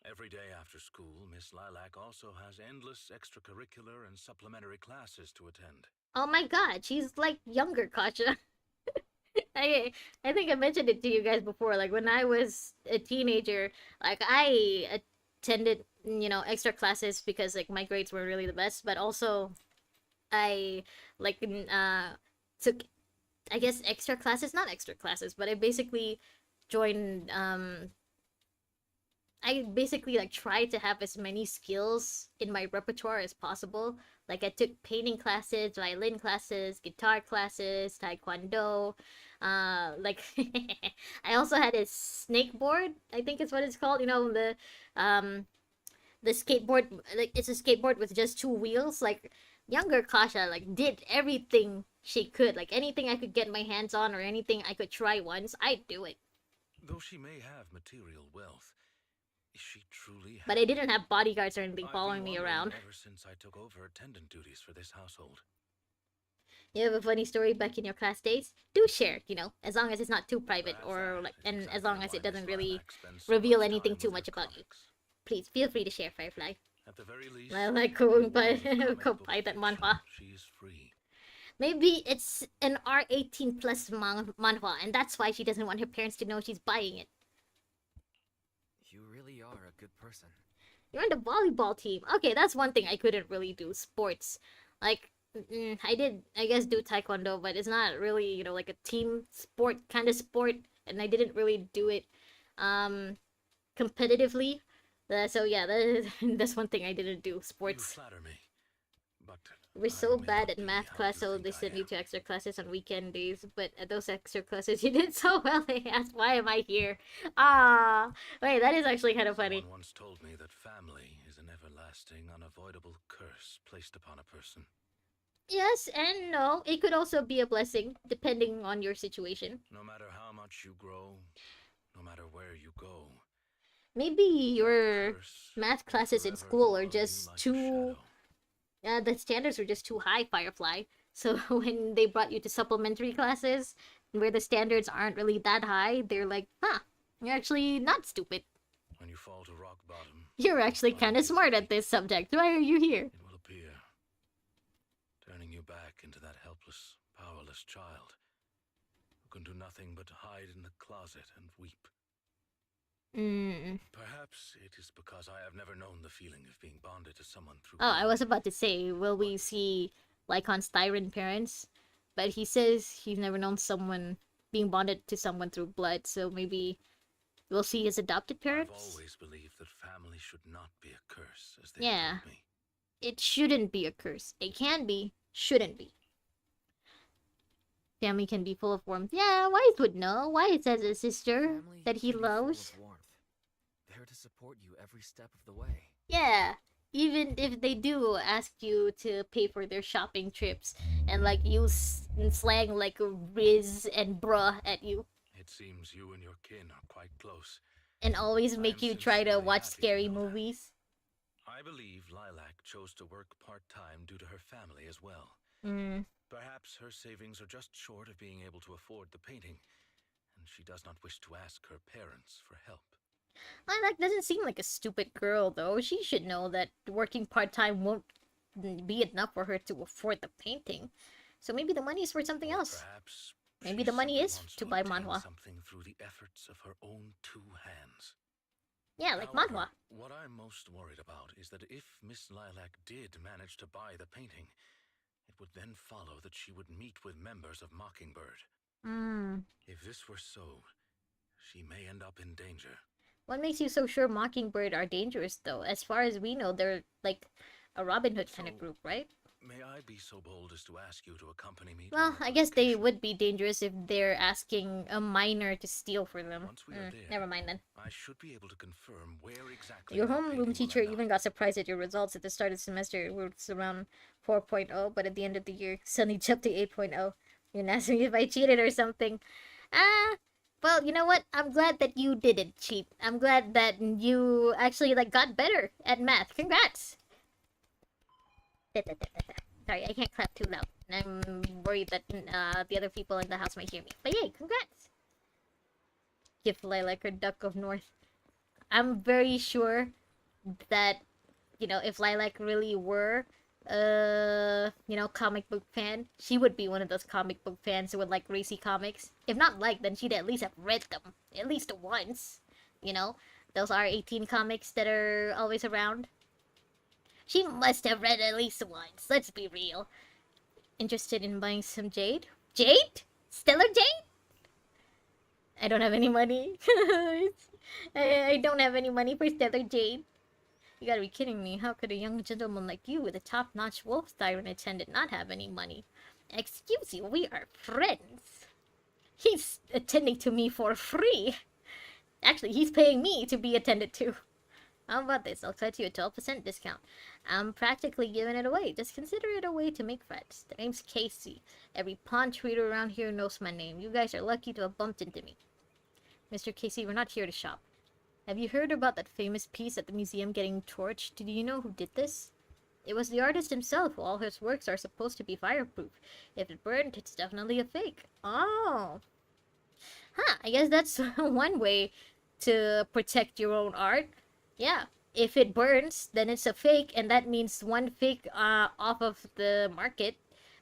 B: Every day after school, Miss Lilac also has endless extracurricular and supplementary classes to attend.
A: Oh my god, she's like younger Katja. I I think I mentioned it to you guys before. Like when I was a teenager, like I attended, extra classes because like my grades were really the best, but also I like took, I guess, extra classes, not extra classes, but I basically joined I basically like tried to have as many skills in my repertoire as possible. Like I took painting classes, violin classes, guitar classes, taekwondo. Like I also had a snakeboard. I think is what it's called. Um the skateboard. Like it's a skateboard with just two wheels. Like younger Kasha like did everything she could. Like anything I could get my hands on or anything I could try once, I'd do it.
B: Though she may have material wealth, is she truly
A: But I
B: happy?
A: didn't have bodyguards or anything
B: I've been
A: following me
B: wondering
A: around.
B: ever since I took over attendant duties for this household.
A: You have a funny story back in your class days? Do share, as long as it's not too private
B: Perhaps
A: or
B: that
A: like,
B: is
A: and as
B: exactly
A: long as
B: why
A: it
B: Miss
A: doesn't really
B: Lilac spends so
A: reveal
B: much
A: anything
B: time
A: too
B: with
A: much
B: her
A: about you.
B: comics.
A: Please feel free to share, Firefly.
B: At the very least,
A: I like
B: in
A: going
B: the
A: by
B: world of comic
A: go
B: book
A: by that
B: fiction,
A: manhwa.
B: she is free.
A: Maybe it's an R18 plus manhwa, and that's why she doesn't want her parents to know she's buying it.
C: You really are a good person.
A: You're on the volleyball team. Okay, that's one thing I couldn't really do. Sports. Like, I did, I guess, do taekwondo, but it's not really, like a team sport kind of sport, and I didn't really do it um, competitively. So yeah, that's one thing I didn't do.
B: You
A: Sports.
B: flatter me, but
A: We're
B: I
A: so
B: may
A: bad
B: not
A: at
B: be
A: math
B: how
A: class,
B: you
A: so
B: think
A: they
B: I
A: send you
B: am.
A: to extra classes on weekend days. But at those extra classes, you did so well. They asked, "Why am I here?" Ah, wait, that is actually kind of funny.
B: Someone once told me that family is an everlasting, unavoidable curse placed upon a person.
A: Yes and no. It could also be a blessing, depending on your situation.
B: No matter how much you grow, no matter where you go,
A: Maybe
B: that
A: your
B: curse
A: math
B: will
A: classes in
B: forever
A: school are
B: follow you
A: just
B: like a
A: too.
B: shadow.
A: The standards were just too high, Firefly. So when they brought you to supplementary classes, where the standards aren't really that high, they're like, huh, you're actually not stupid.
B: When you fall to rock bottom,
A: You're actually
B: find
A: kind of
B: you
A: smart at
B: weak,
A: this subject. Why are you here?
B: it will appear, turning you back into that helpless, powerless child who can do nothing but hide in the closet and weep.
A: Mm.
B: Perhaps it is because I have never known the feeling of being bonded to someone through
A: Oh, I
B: blood.
A: was about to say, will we see Lycon's Styron parents? But he says he's never known someone being bonded to someone through blood, so maybe we'll see his adopted
B: I've
A: parents?
B: always believed that family should not be a curse, as they have
A: Yeah,
B: told me.
A: it shouldn't be a curse. It can be, shouldn't be. Family can be full of warmth. Yeah, Wise would know. Wise has a sister
C: Family
A: that he
C: can be full
A: loves.
C: of warmth. There to support you every step of the way.
A: Yeah, even if they do ask you to pay for their shopping trips, and like use slang like riz and bruh at you,
B: It seems you and your kin are quite close.
A: and always
B: I am
A: make you try to
B: sincerely
A: watch
B: happy to
A: scary
B: know that.
A: movies.
B: I believe Lilac chose to work part-time due to her family as well.
A: Mm.
B: Perhaps her savings are just short of being able to afford the painting, and she does not wish to ask her parents for help.
A: Lilac doesn't seem like a stupid girl, though. She should know that working part time won't be enough for her to afford the painting. So maybe the money is for something
B: Or
A: else.
B: perhaps
A: Maybe
B: she
A: the money
B: simply
A: is
B: wants
A: to
B: to
A: buy
B: obtain
A: manhwa.
B: something through the efforts of her own two hands.
A: Yeah, like manhwa.
B: However, what I'm most worried about is that if Miss Lilac did manage to buy the painting, it would then follow that she would meet with members of Mockingbird.
A: Hmm.
B: If this were so, she may end up in danger.
A: What makes you so sure Mockingbird are dangerous, though? As far as we know, they're like a Robin Hood kind of
B: So,
A: group, right?
B: may I be so bold as to ask you to accompany me to
A: Well,
B: another
A: I guess they
B: location?
A: would be dangerous if they're asking a minor to steal for them.
B: Once we are there,
A: Never mind then.
B: I should be able to confirm where exactly
A: Your
B: that
A: homeroom
B: painting will
A: teacher
B: end up.
A: even got surprised at your results at the start of the semester. It was around 4.0, but at the end of the year, suddenly jumped to 8.0. You're asking me if I cheated or something. Ah, well, you know what? I'm glad that you didn't cheat. I'm glad that you actually like got better at math. Congrats! Sorry, I can't clap too loud. I'm worried that the other people in the house might hear me. But yay, congrats! Give Lilac her Duck of North. I'm very sure that, you know, if Lilac really were comic book fan, she would be one of those comic book fans who would like racy comics. If not like, then she'd at least have read them. At least once. You know? Those R18 comics that are always around. She must have read at least once, let's be real. Interested in buying some jade? Jade? Stellar jade? I don't have any money. I don't have any money for stellar jade. You gotta be kidding me. How could a young gentleman like you with a top-notch wolf siren attendant not have any money? Excuse you, we are friends. He's attending to me for free. Actually, he's paying me to be attended to. How about this? I'll cut you a 12% discount. I'm practically giving it away. Just consider it a way to make friends. The name's Casey. Every pond trader around here knows my name. You guys are lucky to have bumped into me. Mr. Casey, we're not here to shop. Have you heard about that famous piece at the museum getting torched? Do you know who did this? It was the artist himself. All his works are supposed to be fireproof. If it burned, it's definitely a fake. Oh. Huh, I guess that's one way to protect your own art. Yeah, if it burns, then it's a fake, and that means one fake off of the market.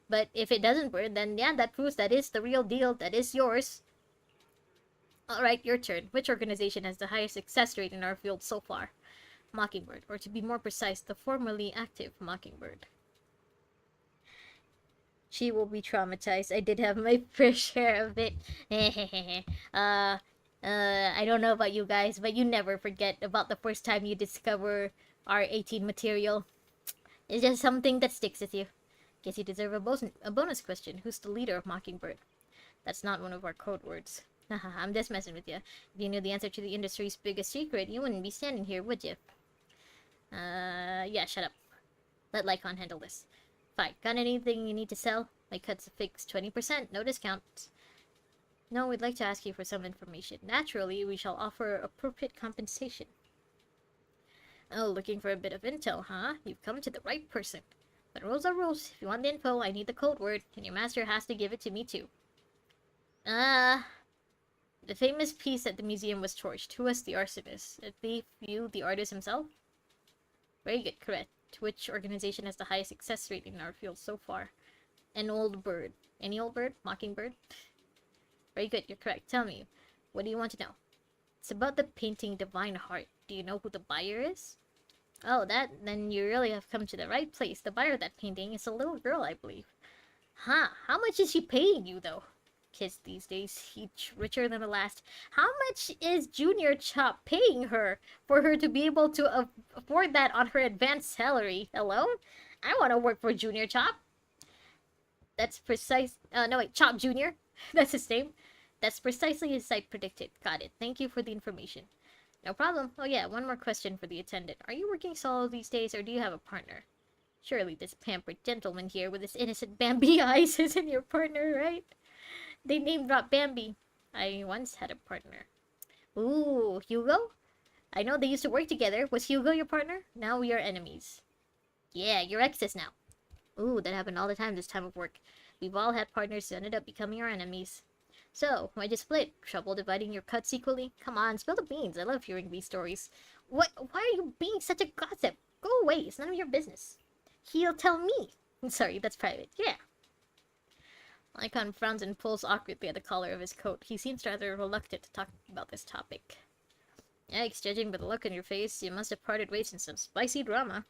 A: But if it doesn't burn, then yeah, that proves that is the real deal. That is yours. Alright, your turn. Which organization has the highest success rate in our field so far? Mockingbird, or to be more precise, the formerly active Mockingbird. She will be traumatized. I did have my fair share of it. I don't know about you guys, but you never forget about the first time you discover R18 material. It's just something that sticks with you. Guess you deserve a bonus question. Who's the leader of Mockingbird? That's not one of our code words. Haha, I'm just messing with you. If you knew the answer to the industry's biggest secret, you wouldn't be standing here, would you? Yeah, shut up. Let Lycon handle this. Fine. Got anything you need to sell? My cut's fixed 20%, no discount. No, we'd like to ask you for some information. Naturally, we shall offer appropriate compensation. Oh, looking for a bit of intel, huh? You've come to the right person. But rules are rules. If you want the info, I need the code word, and your master has to give it to me too. The famous piece at the museum was torched. Who was the arsonist? A thief, you, the artist himself? Very good, correct. Which organization has the highest success rate in our field so far? An old bird. Any old bird? Mockingbird? Very good, you're correct. Tell me, what do you want to know? It's about the painting Divine Heart. Do you know who the buyer is? Oh, then you really have come to the right place. The buyer of that painting is a little girl, I believe. Huh, how much is she paying you, though? Kids these days, each richer than the last. How much is Junior Chop paying her for her to be able to afford that on her advanced salary? Hello? I want to work for Junior Chop. That's precise. No, wait, Chop Junior. That's his name. That's precisely as I predicted. Got it. Thank you for the information. No problem. Oh yeah, one more question for the attendant. Are you working solo these days, or do you have a partner? Surely this pampered gentleman here with his innocent Bambi eyes isn't your partner, right? They name drop Bambi. I once had a partner. Ooh, Hugo? I know they used to work together. Was Hugo your partner? Now we are enemies. Yeah, you're exes now. Ooh, that happened all the time this time of work. We've all had partners who ended up becoming our enemies. So, why'd you split? Trouble dividing your cuts equally? Come on, spill the beans. I love hearing these stories. What? Why are you being such a gossip? Go away. It's none of your business. He'll tell me. Sorry, that's private. Yeah. Lycon frowns and pulls awkwardly at the collar of his coat. He seems rather reluctant to talk about this topic. Yikes, judging by the look on your face, you must have parted ways in some spicy drama.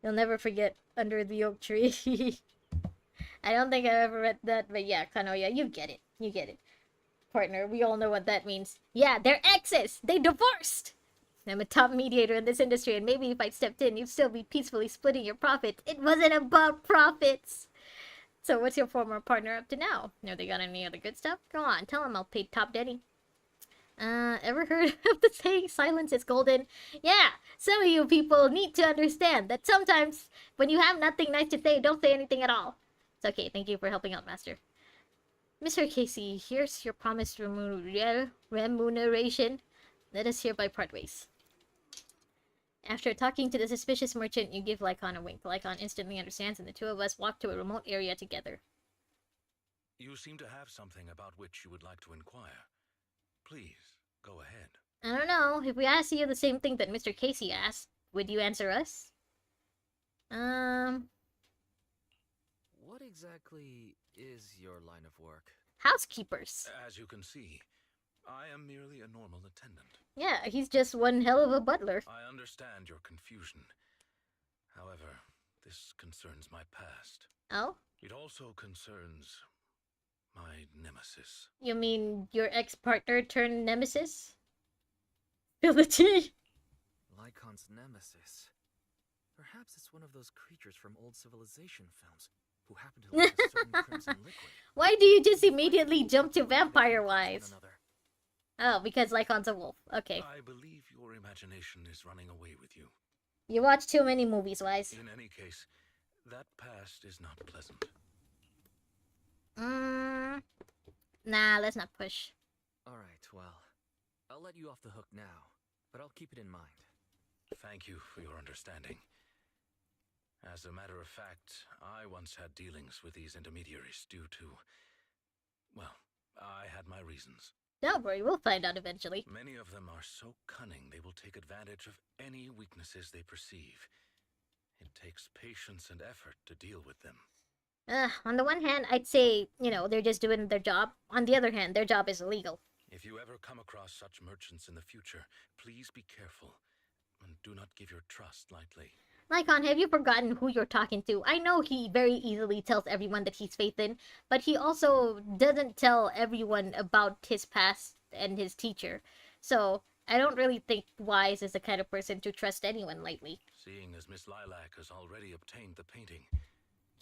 A: You'll never forget Under the Oak Tree. I don't think I've ever read that, but yeah, Kanoya, you get it. You get it. Partner, we all know what that means. Yeah, they're exes! They divorced! I'm a top mediator in this industry, and maybe if I stepped in, you'd still be peacefully splitting your profits. It wasn't about profits! So what's your former partner up to now? Have they got any other good stuff? Go on, tell him I'll pay top daddy. Ever heard of the saying, silence is golden? Yeah, some of you people need to understand that sometimes when you have nothing nice to say, don't say anything at all. It's okay, thank you for helping out, Master. Mr. Casey, here's your promised remuneration. Let us hereby part ways. After talking to the suspicious merchant, you give Lycon a wink. Lycon instantly understands, and the two of us walk to a remote area together.
B: You seem to have something about which you would like to inquire. Please, go ahead.
A: I don't know. If we asked you the same thing that Mr. Casey asked, would you answer us?
C: What exactly is your line of work?
A: Housekeepers.
B: As you can see, I am merely a normal attendant.
A: Yeah, he's just one hell of a butler.
B: I understand your confusion. However, this concerns my past.
A: Oh?
B: It also concerns my nemesis.
A: You mean your ex-partner turned nemesis? Spill the tea!
C: Lycon's nemesis. Perhaps it's one of those creatures from old civilization films who happen to like a certain crimson liquid.
A: Why do you just immediately jump to vampire-wise? Oh, because Lycon's a wolf. Okay.
B: I believe your imagination is running away with you.
A: You watch too many movies, Wise.
B: In any case, that past is not pleasant.
A: Nah, let's not push.
C: Alright, well, I'll let you off the hook now, but I'll keep it in mind.
B: Thank you for your understanding. As a matter of fact, I once had dealings with these intermediaries due to... well, I had my reasons.
A: Don't worry, we'll find out eventually.
B: Many of them are so cunning they will take advantage of any weaknesses they perceive. It takes patience and effort to deal with them.
A: On the one hand, I'd say, they're just doing their job. On the other hand, their job is illegal.
B: If you ever come across such merchants in the future, please be careful, and do not give your trust lightly.
A: Lycon, have you forgotten who you're talking to? I know he very easily tells everyone that he's faith in, but he also doesn't tell everyone about his past and his teacher. So, I don't really think Wise is the kind of person to trust anyone lightly.
B: Seeing as Miss Lilac has already obtained the painting...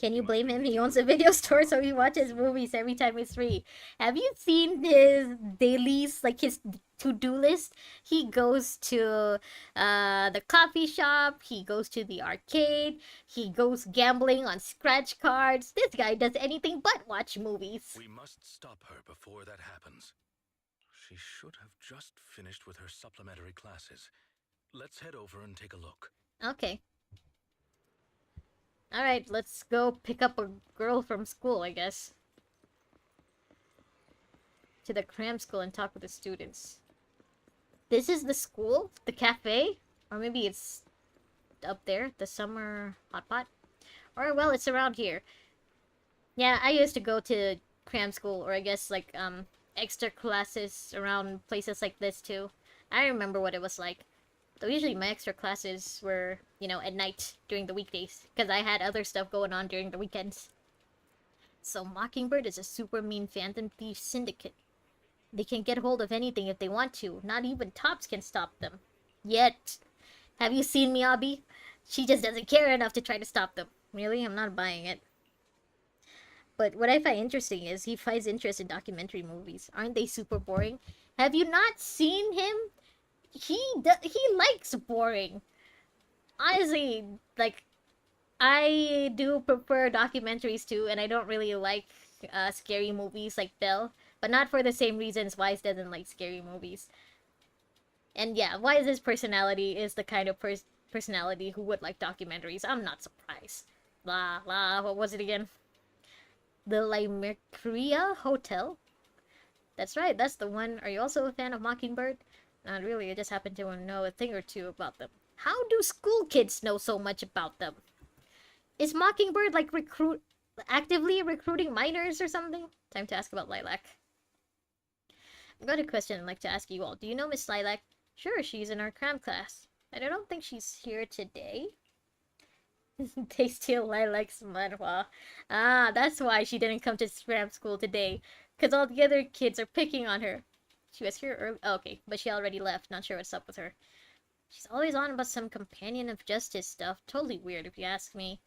A: Can you blame him? He owns a video store, so he watches movies every time it's free. Have you seen his dailies, like his to-do list? He goes to the coffee shop, he goes to the arcade, he goes gambling on scratch cards. This guy does anything but watch movies.
B: We must stop her before that happens. She should have just finished with her supplementary classes. Let's head over and take a look.
A: Okay. Alright, let's go pick up a girl from school, I guess. To the cram school and talk with the students. This is the school? The cafe? Or maybe it's up there, the summer hot pot? Or, well, it's around here. Yeah, I used to go to cram school, or I guess, like, extra classes around places like this, too. I remember what it was like. Though usually my extra classes were, at night during the weekdays, because I had other stuff going on during the weekends. So Mockingbird is a super mean phantom thief syndicate. They can get hold of anything if they want to. Not even Tops can stop them. Yet. Have you seen Miyabi? She just doesn't care enough to try to stop them. Really? I'm not buying it. But what I find interesting is he finds interest in documentary movies. Aren't they super boring? Have you not seen him? He likes boring. Honestly, like, I do prefer documentaries too, and I don't really like scary movies like Belle, but not for the same reasons Wise doesn't like scary movies. And yeah, Wise's personality is the kind of personality who would like documentaries. I'm not surprised. What was it again? The Lymercuria Hotel? That's right, that's the one. Are you also a fan of Mockingbird? Not really, I just happen to know a thing or two about them. How do school kids know so much about them? Is Mockingbird like actively recruiting minors or something? Time to ask about Lilac. I've got a question I'd like to ask you all. Do you know Miss Lilac? Sure, she's in our cram class. I don't think she's here today. They steal Lilac's manhwa. Ah, that's why she didn't come to cram school today. Because all the other kids are picking on her. She was here early. Oh, okay, but she already left. Not sure what's up with her. She's always on about some companion of justice stuff. Totally weird if you ask me.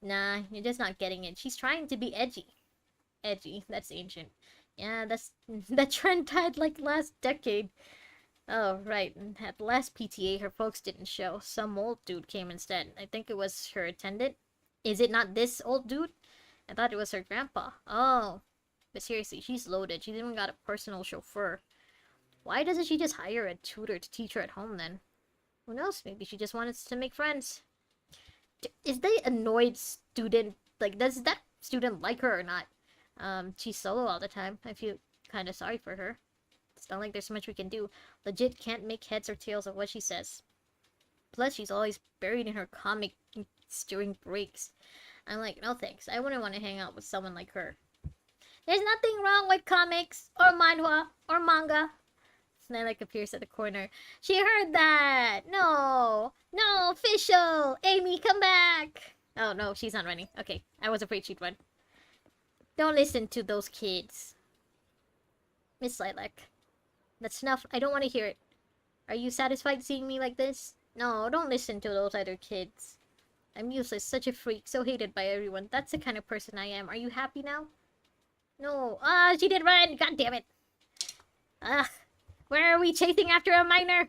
A: Nah, you're just not getting it. She's trying to be edgy. Edgy, that's ancient. Yeah, that trend died like last decade. Oh, right. At the last PTA, her folks didn't show. Some old dude came instead. I think it was her attendant. Is it not this old dude? I thought it was her grandpa. Oh. But seriously, she's loaded. She's even got a personal chauffeur. Why doesn't she just hire a tutor to teach her at home then? Who knows? Maybe she just wanted to make friends. Is the annoyed student, like, does that student like her or not? She's solo all the time. I feel kind of sorry for her. It's not like there's much we can do. Legit can't make heads or tails of what she says. Plus, she's always buried in her comic during breaks. I'm like, no thanks. I wouldn't want to hang out with someone like her. There's nothing wrong with comics, or manhwa, or manga. Lilac appears at the corner. She heard that! No! No! Fischl! Amy, come back! Oh, no, she's not running. Okay, I was afraid she'd run. Don't listen to those kids. Miss Lilac. That's enough. I don't want to hear it. Are you satisfied seeing me like this? No, don't listen to those other kids. I'm useless, such a freak, so hated by everyone. That's the kind of person I am. Are you happy now? No. Ah, she did run! God damn it! Ugh. Where are we chasing after a minor?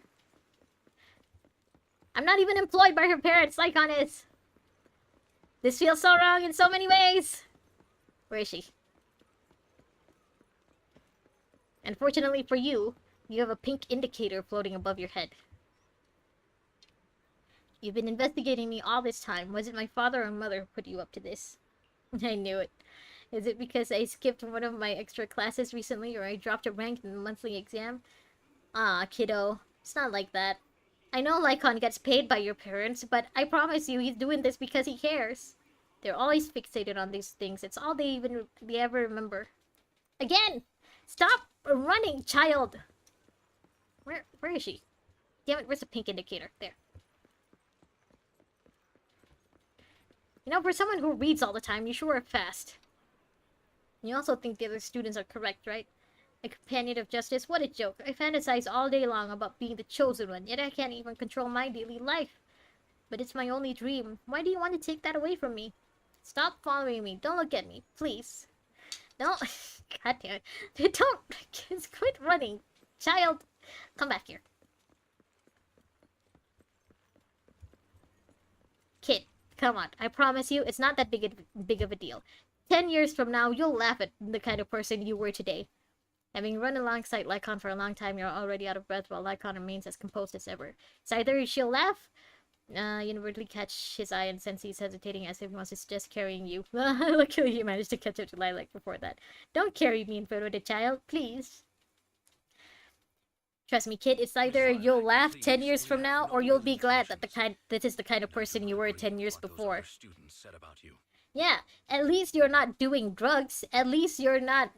A: I'm not even employed by her parents, Lycon is. This feels so wrong in so many ways. Where is she? Unfortunately for you, you have a pink indicator floating above your head. You've been investigating me all this time. Was it my father or mother who put you up to this? I knew it. Is it because I skipped one of my extra classes recently or I dropped a rank in the monthly exam? Ah, kiddo. It's not like that. I know Lycon gets paid by your parents, but I promise you he's doing this because he cares. They're always fixated on these things. It's all they ever remember. Again! Stop running, child! Where is she? Damn it, where's the pink indicator? There. You know, for someone who reads all the time, you sure are fast. You also think the other students are correct, right? A companion of justice? What a joke. I fantasize all day long about being the chosen one, yet I can't even control my daily life. But it's my only dream. Why do you want to take that away from me? Stop following me. Don't look at me, please. Don't. God damn it. Don't. Just quit running. Child, come back here. Kid, come on. I promise you, it's not that big of a deal. 10 years from now, you'll laugh at the kind of person you were today. Having run alongside Lycon for a long time, you're already out of breath while Lycon remains as composed as ever. It's either she'll laugh, you inwardly catch his eye and sense he's hesitating as if he wants to suggest carrying you. Luckily, you managed to catch up to Lilac before that. Don't carry me in front of the child, please. Trust me, kid, it's either you'll laugh 10 years from now, or you'll be glad that this is the kind of person you were 10 years before. Yeah, at least you're not doing drugs. At least you're not,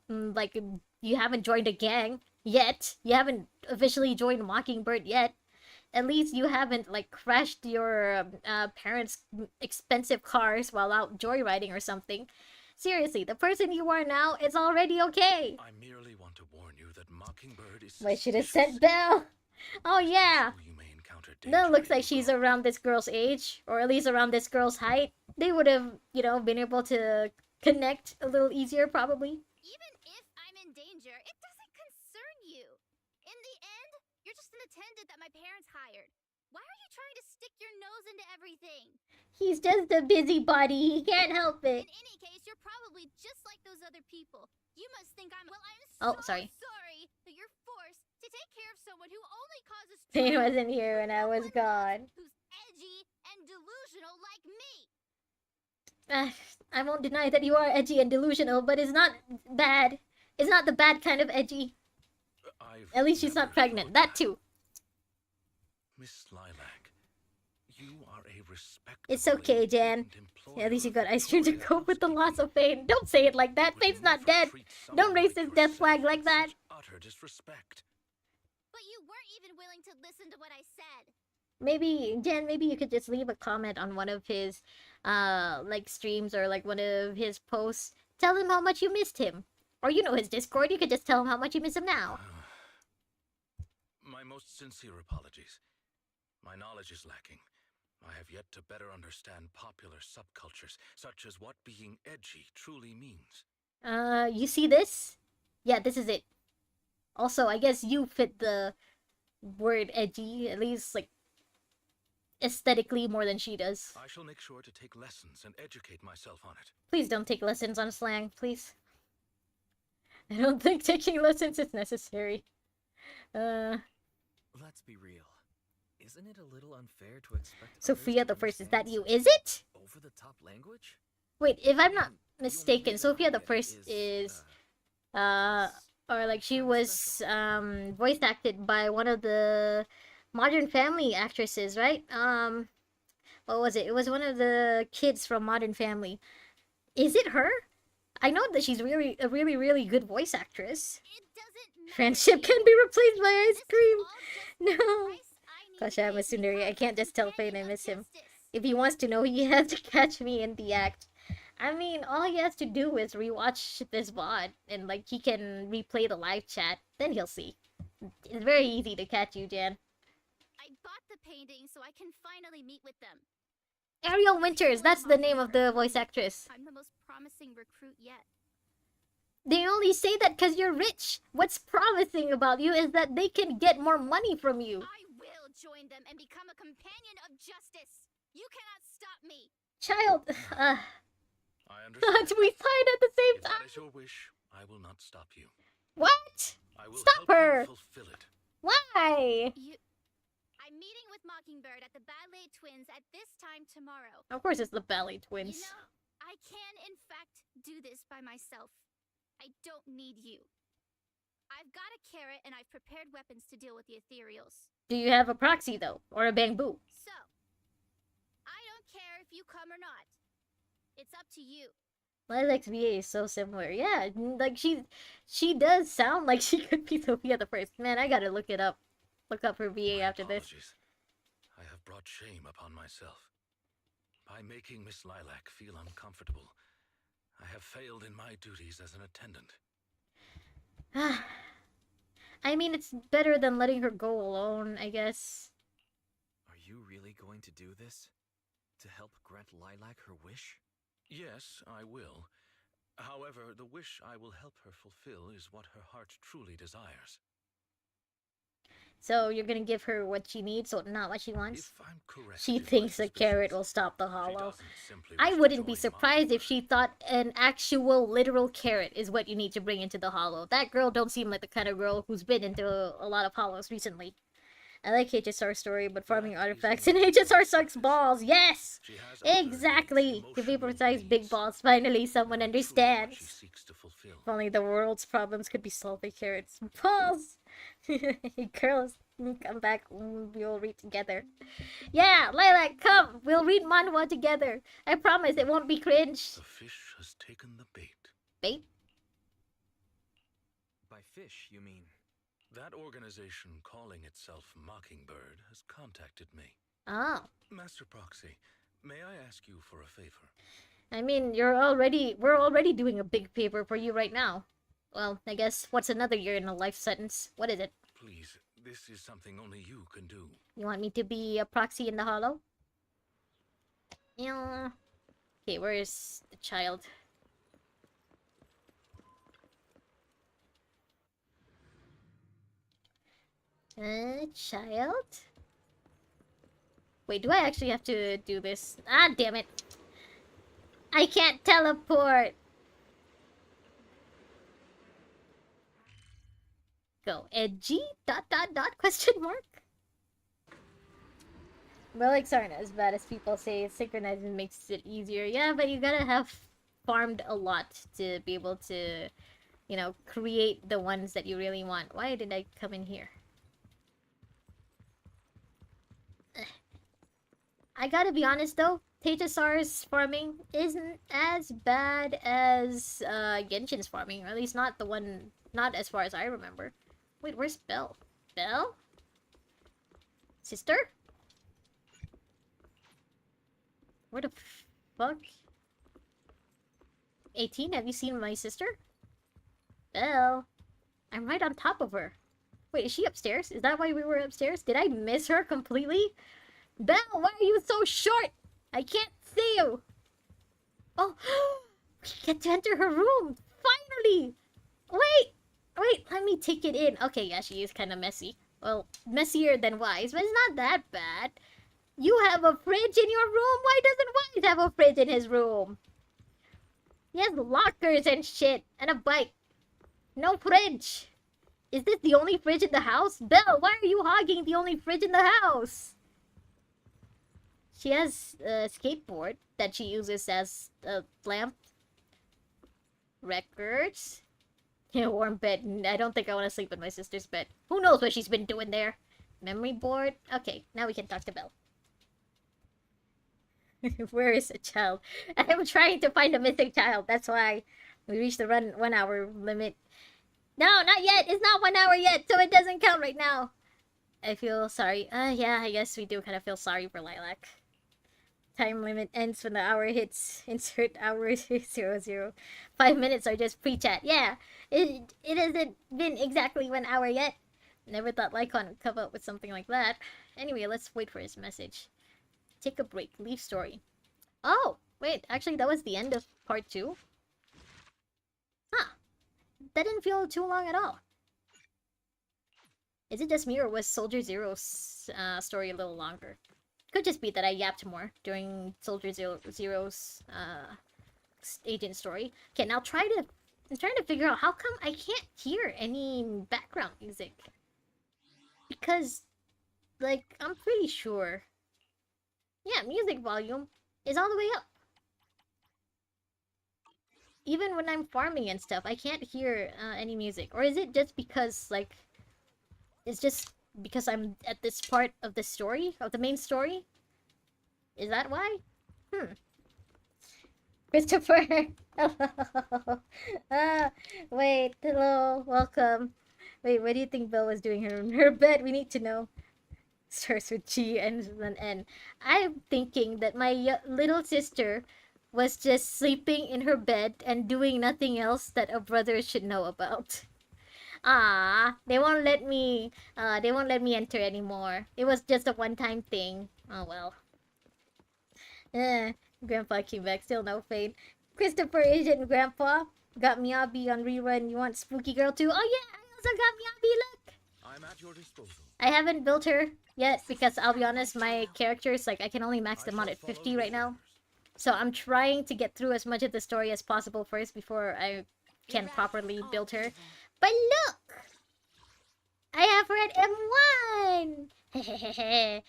A: like, you haven't joined a gang yet. You haven't officially joined Mockingbird yet. At least you haven't, like, crashed your parents' expensive cars while out joyriding or something. Seriously, the person you are now is already okay.
B: I merely want to warn you that Mockingbird is
A: I should have sent Belle. Oh, yeah. Belle looks like she's around this girl's age, or at least around this girl's height. They would have, you know, been able to connect a little easier, probably.
D: Even if I'm in danger, it doesn't concern you. In the end, you're just an attendant that my parents hired. Why are you trying to stick your nose into everything.
A: He's just a busybody. He can't help
D: In
A: it.
D: any case, you're probably just like those other people. You must think I'm. Well, I'm
A: Oh,
D: so
A: sorry.
D: sorry that you're forced to take care of someone who only causes
A: He
D: trouble.
A: wasn't here when I was gone.
D: Who's edgy and delusional like me.
A: I won't deny that you are edgy and delusional, but it's not bad. It's not the bad kind of edgy. At least she's not pregnant. That too.
B: Miss Lilac, you are a respectable.
A: It's okay, Jan. At least you got ice cream to cope with the loss of Fane. Don't say it like that. Fane's not dead. Don't raise his death flag like that.
B: Utter disrespect.
D: But you weren't even willing to listen to what I said.
A: Maybe, Jan, maybe you could just leave a comment on one of his, like, streams or, like, one of his posts. Tell him how much you missed him. Or you know his Discord, you could just tell him how much you miss him now.
B: My most sincere apologies. My knowledge is lacking. I have yet to better understand popular subcultures, such as what being edgy truly means.
A: You see this? Yeah, this is it. Also, I guess you fit the word edgy, at least, like, aesthetically more than she does.
B: I shall make sure to take lessons and educate myself on it.
A: Please don't take lessons on slang, please. I don't think taking lessons is necessary.
C: Let's be real. Isn't it a little unfair to expect
A: Sophia
C: others to
A: the First, is
C: understand
A: that you?
C: such
A: Is it?
C: over-the-top language?
A: Wait, if I'm
C: I
A: not
C: mean, the only
A: mistaken,
C: way to
A: Sophia the
C: hide it
A: First is, or like she
C: kinda
A: was,
C: special.
A: voice acted by one of the Modern Family actresses, right? What was it? It was one of the kids from Modern Family. Is it her? I know that she's really a really good voice actress.
D: It doesn't matter.
A: Friendship can be replaced by
D: This
A: ice
D: is
A: cream.
D: all just
A: No.
D: the price I need
A: Gosh,
D: to
A: I'm a
D: pay to
A: Sundari. I
D: become
A: can't just tell Fane
D: companion
A: I
D: of
A: miss him.
D: justice.
A: If he wants to know, he has to catch me in the act. I mean, all he has to do is rewatch this VOD, and like he can replay the live chat. Then he'll see. It's very easy to catch you, Jan.
D: I bought the painting so I can finally meet with them.
A: Ariel Winters, that's the name of the voice actress.
D: I'm the most promising recruit yet.
A: They only say that because you're rich. What's promising about you is that they can get more money from you.
D: I will join them and become a companion of justice. You cannot stop me.
A: Child,
B: I understand.
A: we fight at the same
B: If that
A: time.
B: is your wish, I will not stop you.
A: What?
B: I will
A: Stop
B: help you
A: her.
B: fulfill it.
A: Why?
D: I'm meeting with Mockingbird at the Ballet Twins at this time tomorrow.
A: Of course, it's the Ballet Twins.
D: You know, I can in fact do this by myself. I don't need you. I've got a carrot and I've prepared weapons to deal with the ethereals.
A: Do you have a proxy though, or a bamboo?
D: So, I don't care if you come or not. It's up to you.
A: Lilac's VA is so similar. Yeah, like she does sound like she could be Sophia the First. Man, I gotta look it up. Look up her VA
B: My
A: after this.
B: apologies. I have brought shame upon myself. By making Miss Lilac feel uncomfortable, I have failed in my duties as an attendant.
A: I mean, it's better than letting her go alone, I guess.
C: Are you really going to do this? To help grant Lilac her wish?
B: Yes, I will. However, the wish I will help her fulfill is what her heart truly desires.
A: So you're gonna give her what she needs, so not what she wants?
B: If I'm correct,
A: She
B: in my
A: thinks a carrot
B: suspicions,
A: will stop the
B: she
A: hollow.
B: doesn't simply
A: I
B: wish to
A: wouldn't be
B: join
A: surprised if
B: Mockingbird.
A: she thought an actual literal carrot is what you need to bring into the hollow. That girl don't seem like the kind of girl who's been into a lot of hollows recently. I like HSR story, but farming
B: That is
A: artifacts in
B: indeed
A: HSR
B: what
A: sucks
B: it is.
A: balls. Yes!
B: She has other needs,
A: Exactly! To be
B: emotional
A: precise, big
B: needs.
A: balls. Finally, someone
B: Truly what
A: understands.
B: she seeks to fulfill.
A: If only the world's problems could be solved by carrots. Balls! Girls, come back. We'll read together. Yeah, Lilac, come! We'll read manhwa together. I promise it won't be cringe.
B: The fish has taken the bait.
A: Bait?
C: By fish, you mean?
B: That organization calling itself Mockingbird has contacted me.
A: Oh.
B: Master Proxy, may I ask you for a favor?
A: I mean, we're already doing a big favor for you right now. Well, I guess, what's another year in a life sentence? What is it?
B: Please, this is something only you can do.
A: You want me to be a proxy in the hollow? Yeah. Okay, where is the child? Child? Wait, do I actually have to do this? Ah, damn it. I can't teleport. Go. Edgy? Dot dot dot? Question mark? Relics aren't as bad as people say. Synchronizing makes it easier. Yeah, but you gotta have farmed a lot to be able to, you know, create the ones that you really want. Why did I come in here? I gotta be honest though, Tejasaur's farming isn't as bad as Genshin's farming, or at least not the one, not as far as I remember. Wait, where's Belle? Belle? Sister? Where the fuck? 18, have you seen my sister? Belle? I'm right on top of her. Wait, is she upstairs? Is that why we were upstairs? Did I miss her completely? Belle, why are you so short? I can't see you. Oh, we get to enter her room. Finally. Wait, let me take it in. Okay, yeah, she is kind of messy. Well, messier than Wise, but it's not that bad. You have a fridge in your room? Why doesn't Wise have a fridge in his room? He has lockers and shit, and a bike. No fridge. Is this the only fridge in the house? Belle, why are you hogging the only fridge in the house? She has a skateboard that she uses as a lamp. Records. Yeah, warm bed. I don't think I want to sleep in my sister's bed. Who knows what she's been doing there? Memory board. Okay, now we can talk to Belle. Where is a child? I'm trying to find a missing child. That's why we reached the 1 hour limit. No, not yet. It's not 1 hour yet, so it doesn't count right now. I feel sorry. Yeah, I guess we do kind of feel sorry for Lilac. Time limit ends when the hour hits. Insert hour 00. 5 minutes are just pre-chat. Yeah, it hasn't been exactly 1 hour yet. Never thought Lycon would come up with something like that. Anyway, let's wait for his message. Take a break. Leave story. Oh, wait. Actually, that was the end of part 2. Huh. That didn't feel too long at all. Is it just me, or was Soldier Zero's story a little longer? Could just be that I yapped more during Soldier Zero's agent story. Okay, now I'm trying to figure out how come I can't hear any background music. Because, like, I'm pretty sure. Yeah, music volume is all the way up. Even when I'm farming and stuff, I can't hear any music. Or is it just because, like, it's just because I'm at this part of the story, of the main story? Is that why? Christopher! Hello! Wait, hello, welcome. Wait, what do you think Belle was doing in her bed? We need to know. Starts with G, ends with an N. I'm thinking that my little sister was just sleeping in her bed and doing nothing else that a brother should know about. Ah, they won't let me enter anymore. It was just a one-time thing. Oh well. Grandpa came back, still no fade. Christopher Asian Grandpa got Miyabi on rerun. You want Spooky Girl too? Oh yeah, I also got Miyabi, look!
B: I'm at your disposal.
A: I haven't built her yet because I'll be honest, my characters, like, I can only max them out at 50 right now. So I'm trying to get through as much of the story as possible first before I can properly build her. But look! I have her at M1!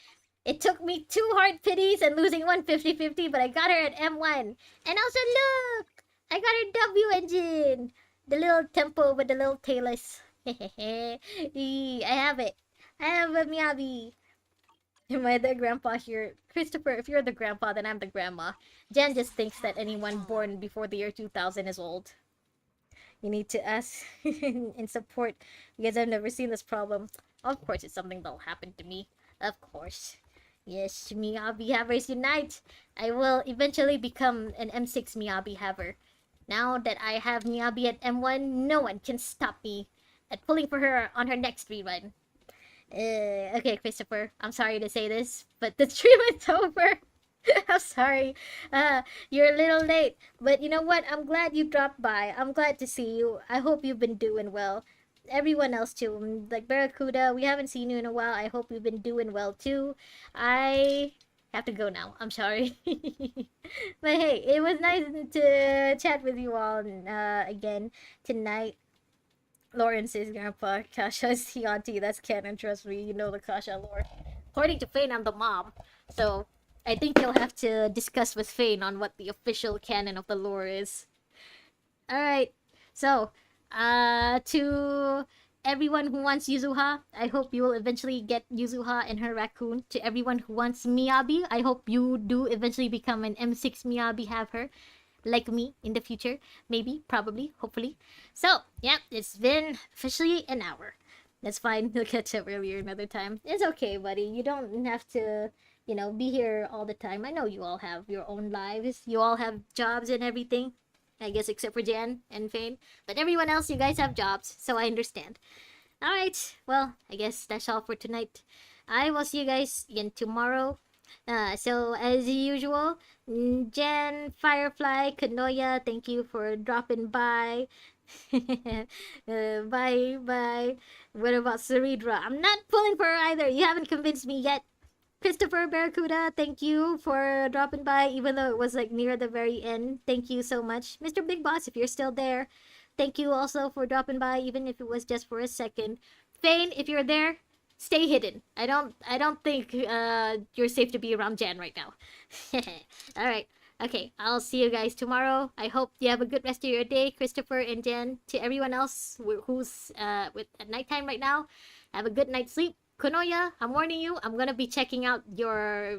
A: It took me 2 hard pities and losing one 50-50, but I got her at M1. And also look! I got her W engine! The little tempo with the little tailless. I have it. I have a Miyabi. Am I the grandpa here? Christopher, if you're the grandpa, then I'm the grandma. Jen just thinks that anyone born before the year 2000 is old. You need to ask in support because I've never seen this problem. Of course, it's something that'll happen to me. Of course. Yes, Miyabi Havers unite! I will eventually become an M6 Miyabi Haver. Now that I have Miyabi at M1, no one can stop me at pulling for her on her next rerun. Okay, Christopher, I'm sorry to say this, but the stream is over. I'm sorry. You're a little late, but you know what? I'm glad you dropped by. I'm glad to see you. I hope you've been doing well. Everyone else too, like Barracuda, we haven't seen you in a while. I hope you've been doing well too. I have to go now. I'm sorry. But hey, it was nice to chat with you all again tonight. Lawrence's grandpa, Kasha's auntie. That's canon, trust me. You know the Kasha lore. According to Fane, I'm the mom. So, I think you'll have to discuss with Fane on what the official canon of the lore is. Alright, so, to everyone who wants Yuzuha, I hope you will eventually get Yuzuha and her raccoon. To everyone who wants Miyabi, I hope you do eventually become an M6 Miyabi, have her. Like me in the future. Maybe, probably, hopefully. So, yeah, it's been officially an hour. That's fine. We'll catch up earlier another time. It's okay, buddy. You don't have to, be here all the time. I know you all have your own lives. You all have jobs and everything. I guess except for Jan and Fane. But everyone else, you guys have jobs, so I understand. Alright, well, I guess that's all for tonight. I will see you guys again tomorrow. So as usual, Jen, Firefly, Kanoya, thank you for dropping by. Bye. What about Ceridra? I'm not pulling for her either. You haven't convinced me yet. Christopher Barracuda, thank you for dropping by, even though it was like near the very end. Thank you so much. Mr. Big Boss, if you're still there, thank you also for dropping by, even if it was just for a second. Fane, if you're there, stay hidden. I don't think you're safe to be around Jan right now. Alright. Okay, I'll see you guys tomorrow. I hope you have a good rest of your day, Christopher and Jen. To everyone else who's at nighttime right now, have a good night's sleep. Konoya, I'm warning you, I'm gonna be checking out your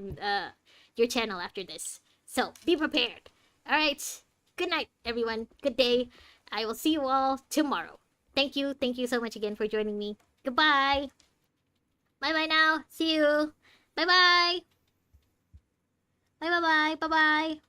A: channel after this. So be prepared. Alright. Good night, everyone. Good day. I will see you all tomorrow. Thank you so much again for joining me. Goodbye. Bye now. See you. Bye. Bye.